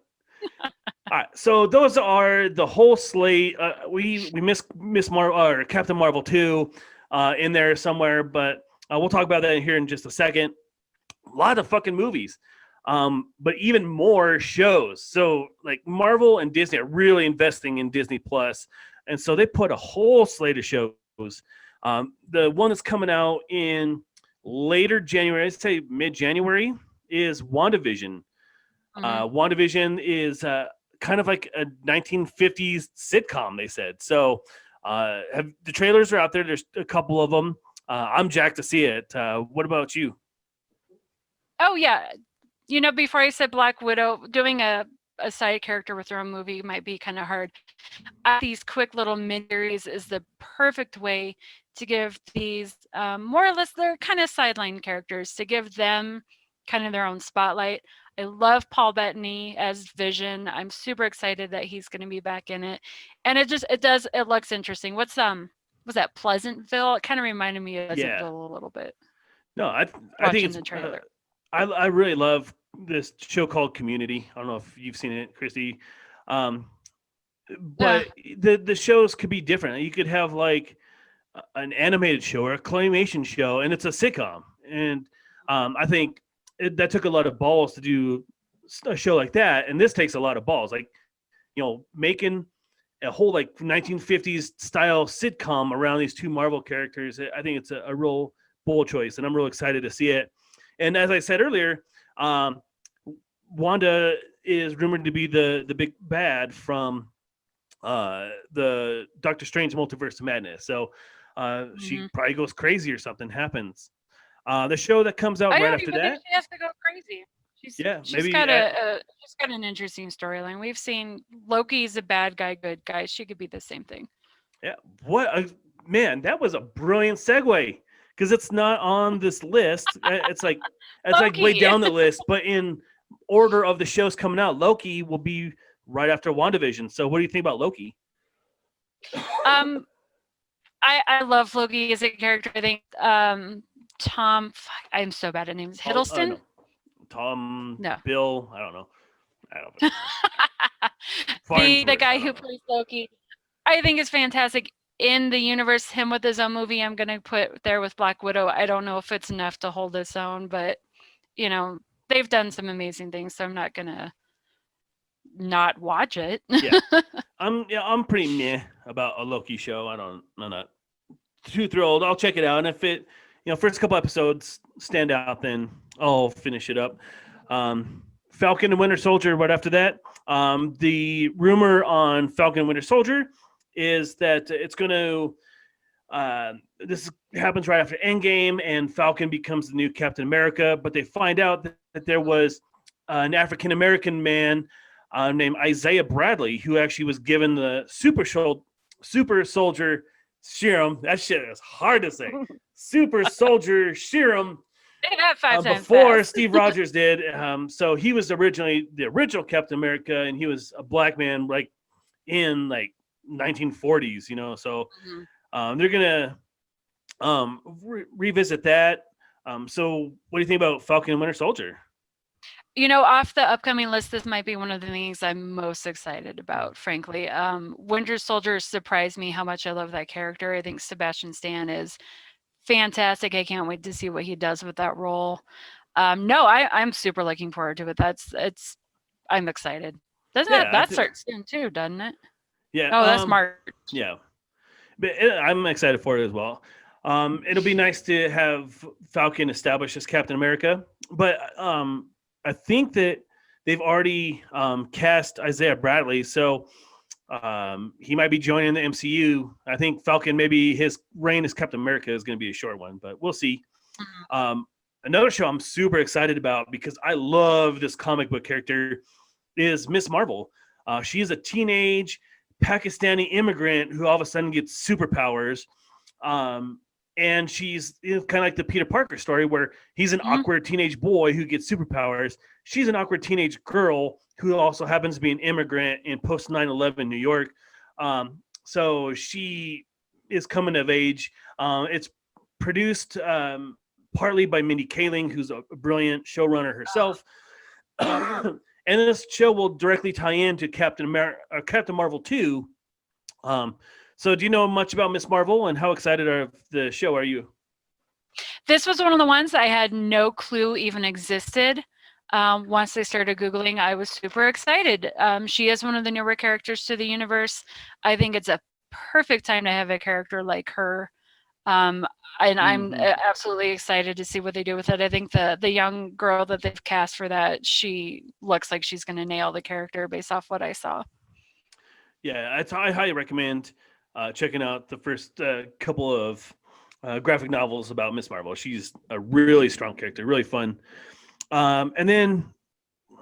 All right. So those are the whole slate. We miss Marvel or Captain Marvel 2 in there somewhere, but we'll talk about that here in just a second. A lot of fucking movies. but even more shows. So like Marvel and Disney are really investing in Disney Plus, and so they put a whole slate of shows. The one that's coming out in later January, I'd say mid-January, is WandaVision. Mhm. WandaVision is kind of like a 1950s sitcom, they said. So the trailers are out there. There's a couple of them. I'm jacked to see it. What about you? Oh yeah, before I said Black Widow, doing a side character with her own movie might be kind of hard. These quick little mini-series is the perfect way to give these more or less they're kind of sideline characters to give them kind of their own spotlight. I love Paul Bettany as Vision. I'm super excited that he's going to be back in it, and it looks interesting. Was that Pleasantville? It kind of reminded me of Yeah. Pleasantville a little bit. No, I think Watching it's the trailer. I really love this show called Community. I don't know if you've seen it, Christy. But the shows could be different. You could have like an animated show or a claymation show, and it's a sitcom. And I think that took a lot of balls to do a show like that. And this takes a lot of balls, like making a whole like 1950s style sitcom around these two Marvel characters. I think it's a real bold choice, and I'm real excited to see it. And as I said earlier, Wanda is rumored to be the big bad from the Doctor Strange Multiverse of Madness. So she probably goes crazy or something happens. The show that comes out I right don't after even think that. she has to go crazy. She's maybe got she's got an interesting storyline. We've seen Loki's a bad guy, good guy. She could be the same thing. Yeah, man, that was a brilliant segue because it's not on this list. It's like way down the list, but in order of the shows coming out, Loki will be right after WandaVision. So what do you think about Loki? I love Loki as a character. I think Tom, I'm so bad at names. Hiddleston? No. Tom, No. Bill, I don't know. The guy who plays Loki, I think is fantastic. In the universe, him with his own movie, I'm going to put there with Black Widow. I don't know if it's enough to hold its own, but, they've done some amazing things, so I'm not going to not watch it. I'm pretty meh about a Loki show. I'm not too thrilled. I'll check it out, and if it, first couple episodes stand out, then I'll finish it up. Falcon and Winter Soldier right after that. The rumor on Falcon and Winter Soldier is that it's going to this happens right after Endgame, and Falcon becomes the new Captain America, but they find out that there was an African American man named Isaiah Bradley who actually was given the super soldier serum. That shit is hard to say. Super soldier serum. Say that 5 times before fast. Steve Rogers did. So he was originally the original Captain America, and he was a black man like in like 1940s, So they're gonna revisit that. So what do you think about Falcon and Winter Soldier? Off the upcoming list, this might be one of the things I'm most excited about, frankly. Winter Soldier surprised me how much I love that character. I think Sebastian Stan is fantastic. I can't wait to see what he does with that role. I'm super looking forward to it. I'm excited. Doesn't that start soon too, doesn't it? Yeah. Oh, that's March. Yeah. But I'm excited for it as well. It'll be nice to have Falcon established as Captain America, but I think that they've already cast Isaiah Bradley, so he might be joining the MCU. I think Falcon, maybe his reign as Captain America is going to be a short one, but we'll see. Another show I'm super excited about because I love this comic book character is Miss Marvel. She is a teenage Pakistani immigrant who all of a sudden gets superpowers. And she's kind of like the Peter Parker story where he's an awkward teenage boy who gets superpowers. She's an awkward teenage girl who also happens to be an immigrant in post 9/11 New York. So she is coming of age. It's produced partly by Mindy Kaling, who's a brilliant showrunner herself. And this show will directly tie into Captain Marvel 2. So do you know much about Miss Marvel, and how excited of the show are you? This was one of the ones I had no clue even existed. Once I started Googling, I was super excited. She is one of the newer characters to the universe. I think it's a perfect time to have a character like her. Um, and I'm absolutely excited to see what they do with it. I think the young girl that they've cast for that, she looks like she's going to nail the character based off what I saw. Yeah, I highly recommend checking out the first couple of graphic novels about Miss Marvel. She's a really strong character, really fun. And then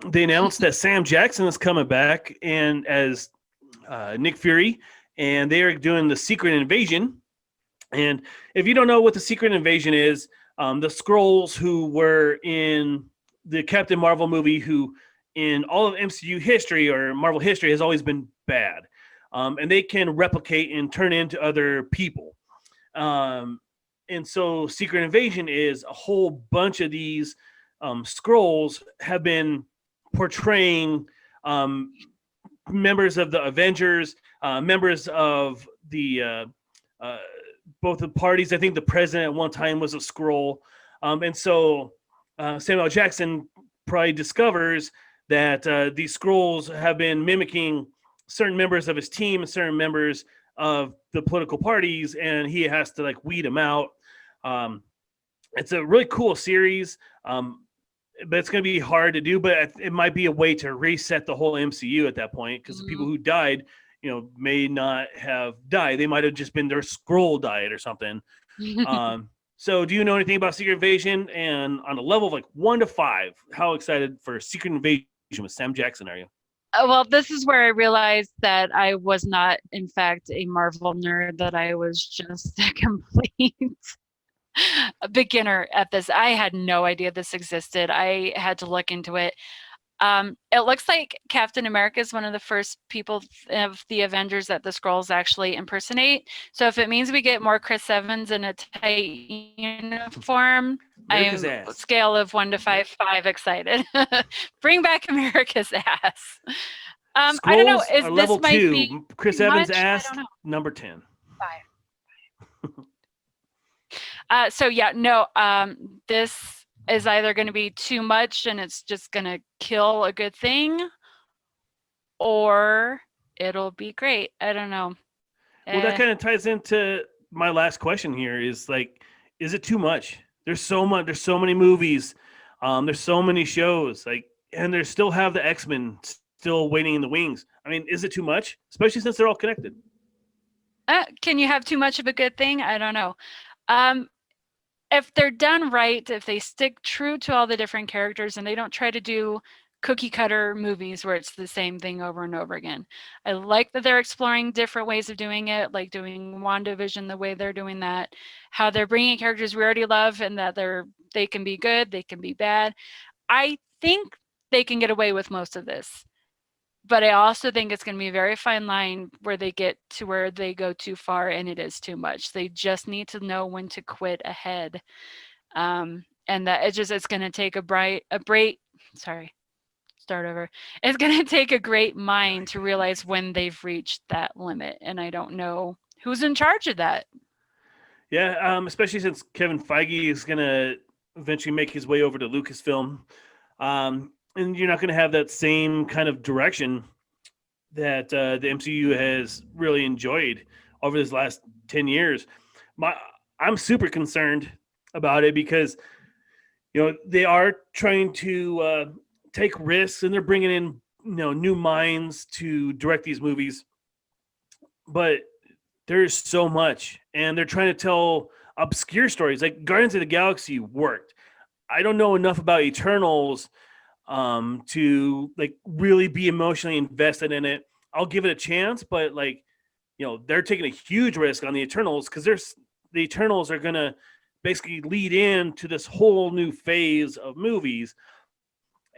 they announced that Sam Jackson is coming back and as Nick Fury, and they are doing the Secret Invasion. And if you don't know what the Secret Invasion is, the Skrulls who were in the Captain Marvel movie, who in all of MCU history or Marvel history has always been bad, and they can replicate and turn into other people. And so Secret Invasion is a whole bunch of these Skrulls have been portraying members of the Avengers, members of the both the parties. I think the president at one time was a Skrull. And so Samuel Jackson probably discovers that these Skrulls have been mimicking certain members of his team and certain members of the political parties, and he has to like weed them out. It's a really cool series, but it's going to be hard to do, but it might be a way to reset the whole MCU at that point, because the people who died, may not have died. They might have just been their Skrull diet or something. So do you know anything about Secret Invasion? And on a level of like 1 to 5, how excited for Secret Invasion with Sam Jackson are you? Well, this is where I realized that I was not, in fact, a Marvel nerd, that I was just a complete beginner at this. I had no idea this existed. I had to look into it. It looks like Captain America is one of the first people of the Avengers that the Skrulls actually impersonate. So if it means we get more Chris Evans in a tight uniform, America's I'm ass. Scale of 1 to 5 excited. Bring back America's ass. I don't know. Skrulls are level 2. Chris Evans' ass, number 10. 5. So yeah, no. This is either going to be too much and it's just going to kill a good thing, or it'll be great. I don't know. Well, that kind of ties into my last question here is like, is it too much? There's so many movies. There's so many shows, like, and they still have the X-Men still waiting in the wings. I mean, is it too much? Especially since they're all connected. Can you have too much of a good thing? I don't know. If they're done right, if they stick true to all the different characters and they don't try to do cookie cutter movies where it's the same thing over and over again. I like that they're exploring different ways of doing it, like doing WandaVision the way they're doing that, how they're bringing characters we already love and that they can be good, they can be bad. I think they can get away with most of this. But I also think it's going to be a very fine line where they get to where they go too far and it is too much. They just need to know when to quit ahead. And that it's going to take It's going to take a great mind to realize when they've reached that limit. And I don't know who's in charge of that. Yeah, especially since Kevin Feige is going to eventually make his way over to Lucasfilm. And you're not going to have that same kind of direction that the MCU has really enjoyed over this last 10 years. I'm super concerned about it because, they are trying to take risks and they're bringing in, new minds to direct these movies. But there's so much, and they're trying to tell obscure stories. Like Guardians of the Galaxy worked. I don't know enough about Eternals to like really be emotionally invested in it. I'll give it a chance, but they're taking a huge risk on the Eternals because the Eternals are gonna basically lead into this whole new phase of movies,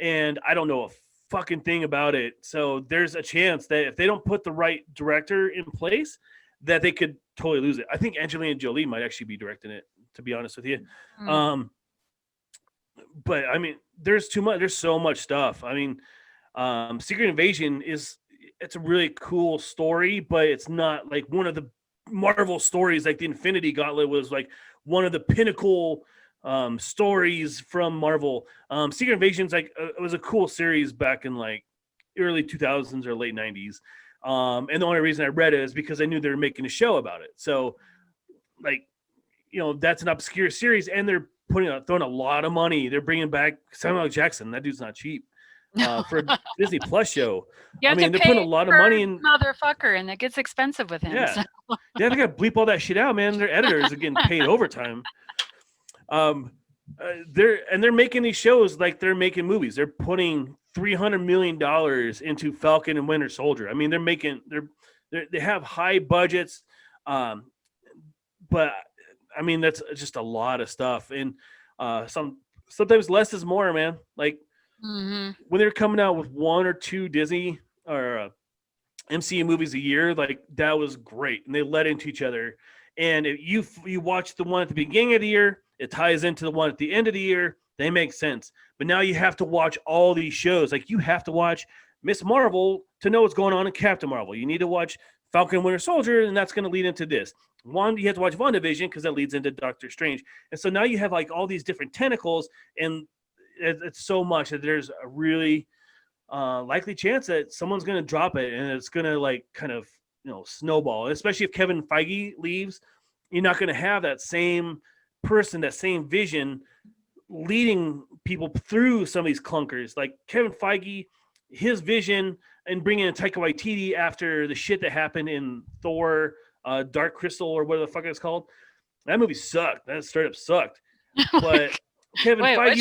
and I don't know a fucking thing about it. So there's a chance that if they don't put the right director in place, that they could totally lose it. I think Angelina Jolie might actually be directing it, to be honest with you. But I mean, there's too much. There's so much stuff. I mean, Secret Invasion it's a really cool story, but it's not like one of the Marvel stories. Like the Infinity Gauntlet was like one of the pinnacle stories from Marvel. Secret Invasion's like it was a cool series back in like early 2000s or late 90s. And the only reason I read it is because I knew they were making a show about it. So like, that's an obscure series, and they're throwing a lot of money. They're bringing back Samuel L. Jackson. That dude's not cheap for a Disney Plus show. You have to they're pay putting a lot of money in. motherfucker, and it gets expensive with him. Yeah, So. yeah, they got to bleep all that shit out, man. Their editors are getting paid overtime. They're making these shows like they're making movies. They're putting $300 million into Falcon and Winter Soldier. I mean, they have high budgets, but I mean that's just a lot of stuff, and sometimes less is more, man. Like when they're coming out with 1 or 2 Disney or MCU movies a year, like that was great, and they led into each other. And if you watch the one at the beginning of the year, it ties into the one at the end of the year. They make sense. But now you have to watch all these shows. Like you have to watch Miss Marvel to know what's going on in Captain Marvel. You need to watch Falcon and Winter Soldier, and that's going to lead into this. You have to watch WandaVision because that leads into Doctor Strange. And so now you have like all these different tentacles, and it's so much that there's a really likely chance that someone's going to drop it, and it's going to like kind of snowball. Especially if Kevin Feige leaves, you're not going to have that same person, that same vision leading people through some of these clunkers. Like Kevin Feige, his vision, and bringing in Taika Waititi after the shit that happened in Thor, Dark Crystal, or whatever the fuck it's called. That movie sucked. That straight up sucked. But Kevin Feige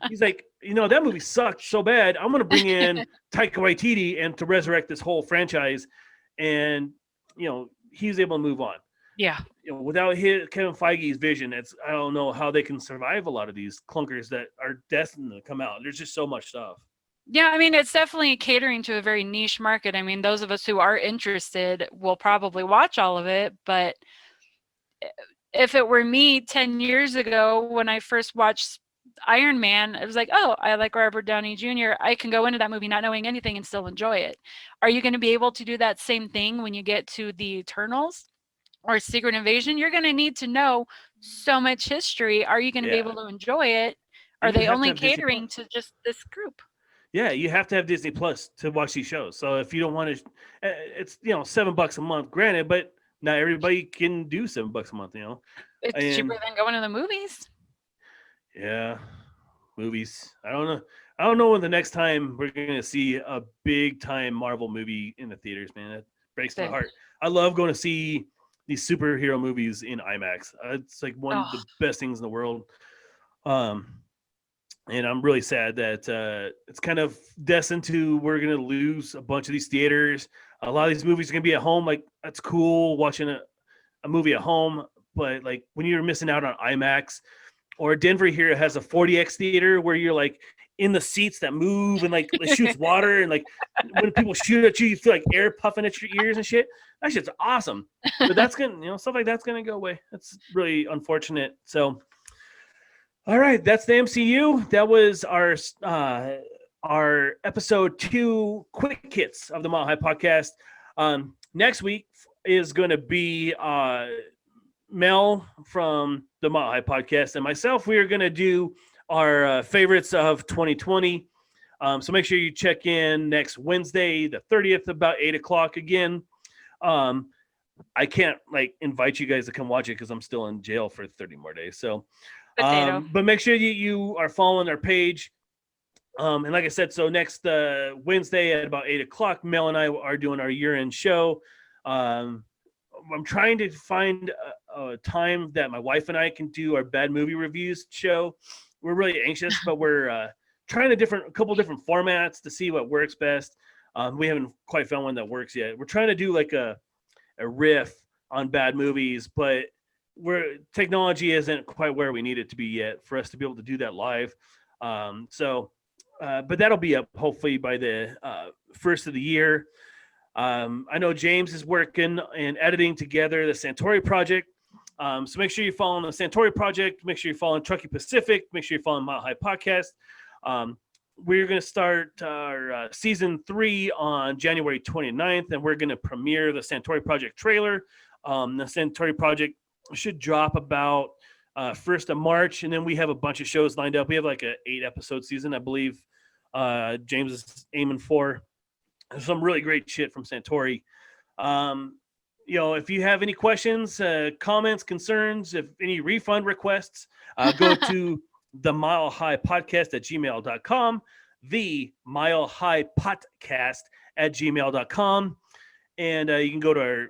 he's like, that movie sucked so bad. I'm gonna bring in Taika Waititi and to resurrect this whole franchise, and he was able to move on. Yeah. Without Kevin Feige's vision, I don't know how they can survive a lot of these clunkers that are destined to come out. There's just so much stuff. Yeah, I mean, it's definitely catering to a very niche market. I mean, those of us who are interested will probably watch all of it, but if it were me 10 years ago when I first watched Iron Man, it was like, oh, I like Robert Downey Jr. I can go into that movie not knowing anything and still enjoy it. Are you going to be able to do that same thing when you get to the Eternals or Secret Invasion? You're going to need to know so much history. Are you going to be able to enjoy it? Are they only catering to just this group? Yeah, you have to have Disney Plus to watch these shows. So if you don't want to, it's $7 a month, granted, but not everybody can do $7 a month. It's cheaper than going to the movies. Yeah, movies. I don't know when the next time we're going to see a big time Marvel movie in the theaters, man. It breaks my heart. I love going to see these superhero movies in IMAX. It's like one of the best things in the world. And I'm really sad that it's kind of destined to we're going to lose a bunch of these theaters. A lot of these movies are going to be at home. Like, that's cool watching a movie at home. But, like, when you're missing out on IMAX, or Denver here has a 40X theater where you're, like, in the seats that move and, like, it shoots water. And, like, when people shoot at you, you feel like air puffing at your ears and shit. That shit's awesome. But that's going to, stuff like that's going to go away. That's really unfortunate. So, all right, that's the MCU. That was our episode 2 quick hits of the Mile High Podcast. Next week is going to be Mel from the Mile High Podcast and myself. We are going to do our favorites of 2020. So make sure you check in next Wednesday, the 30th, about 8:00 again. I can't invite you guys to come watch it because I'm still in jail for 30 more days. So. But make sure you are following our page. And like I said, so next Wednesday at about 8:00, Mel and I are doing our year-end show. I'm trying to find a time that my wife and I can do our bad movie reviews show. We're really anxious, but we're trying a couple different formats to see what works best. We haven't quite found one that works yet. We're trying to do like a riff on bad movies, but technology isn't quite where we need it to be yet for us to be able to do that live. But that'll be up hopefully by the first of the year. I know James is working and editing together the Santori Project. So make sure you're following the Santori Project. Make sure you're following Truckee Pacific. Make sure you're following Mile High Podcast. We're going to start our season 3 on January 29th, and we're going to premiere the Santori Project trailer. The Santori Project should drop about 1st of March, and then we have a bunch of shows lined up. We have like a 8-episode season, I believe. James is aiming for. There's some really great shit from Santori. If you have any questions, comments, concerns, if any refund requests, go to the Mile High Podcast at gmail.com, the Mile High Podcast at gmail.com. And you can go to our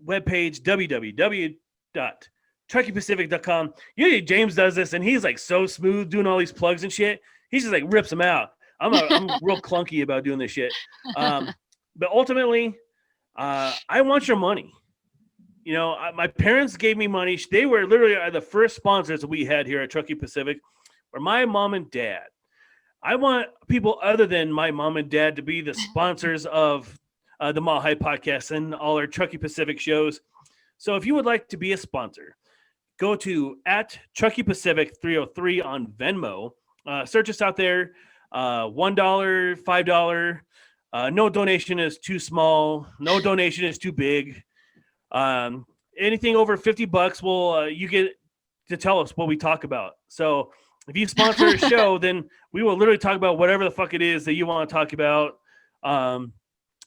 webpage, www.truckypacific.com. Usually James does this, and he's like so smooth doing all these plugs and shit. He just like rips them out. I'm real clunky about doing this shit. But ultimately, I want your money. My parents gave me money. They were literally the first sponsors that we had here at Truckee Pacific, were my mom and dad. I want people other than my mom and dad to be the sponsors of the Mile High Podcast and all our Truckee Pacific shows. So if you would like to be a sponsor, go to @TruckyPacific303 on Venmo. Search us out there. $1, $5. No donation is too small. No donation is too big. Anything over $50 will you get to tell us what we talk about. So if you sponsor a show, then we will literally talk about whatever the fuck it is that you want to talk about. And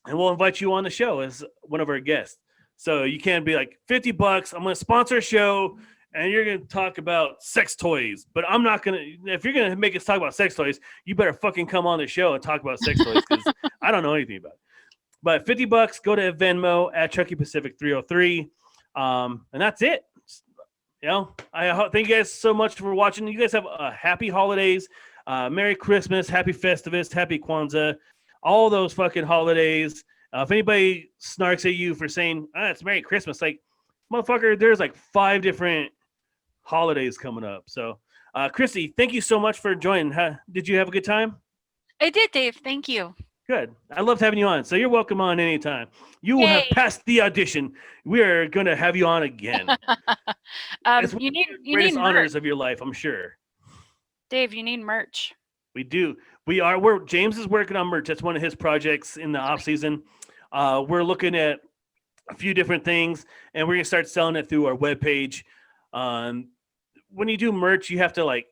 we'll invite you on the show as one of our guests. So you can't be like $50. I'm going to sponsor a show and you're going to talk about sex toys, but I'm not going to, if you're going to make us talk about sex toys, you better fucking come on the show and talk about sex toys because I don't know anything about it. But $50, go to Venmo @TruckyPacific303. And that's it. I thank you guys so much for watching. You guys have happy holidays, Merry Christmas, Happy Festivus, Happy Kwanzaa, all those fucking holidays. If anybody snarks at you for saying, it's Merry Christmas, like, motherfucker, there's like 5 different holidays coming up. So, Chrissy, thank you so much for joining. Did you have a good time? I did, Dave. Thank you. Good. I loved having you on. So you're welcome on anytime. You have passed the audition. We are going to have you on again. It's one of the greatest honors of your life, I'm sure. Dave, you need merch. We do. James is working on merch. That's one of his projects in the off season. We're looking at a few different things, and we're going to start selling it through our webpage. When you do merch, you have to like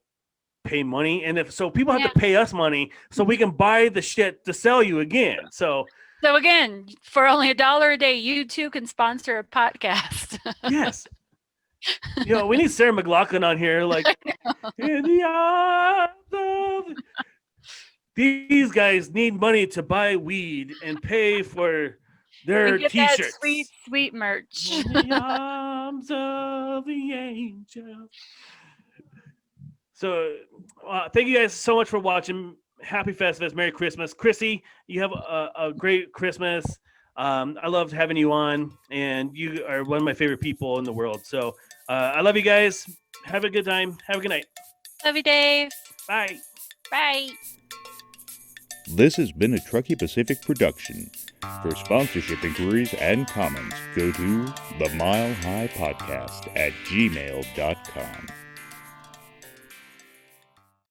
pay money, and people have to pay us money so we can buy the shit to sell you again. So again, for only $1 a day, you too can sponsor a podcast. Yes. We need Sarah McLachlan on here, like in the arms of... These guys need money to buy weed and pay for their t-shirts. That sweet, sweet merch. In the arms of the angel. So, thank you guys so much for watching. Happy Festivus, Merry Christmas. Chrissy, you have a great Christmas. I loved having you on, and you are one of my favorite people in the world. So, I love you guys. Have a good time. Have a good night. Love you, Dave. Bye. Bye. This has been a Truckee Pacific production. For sponsorship inquiries and comments, go to the Mile High Podcast at gmail.com.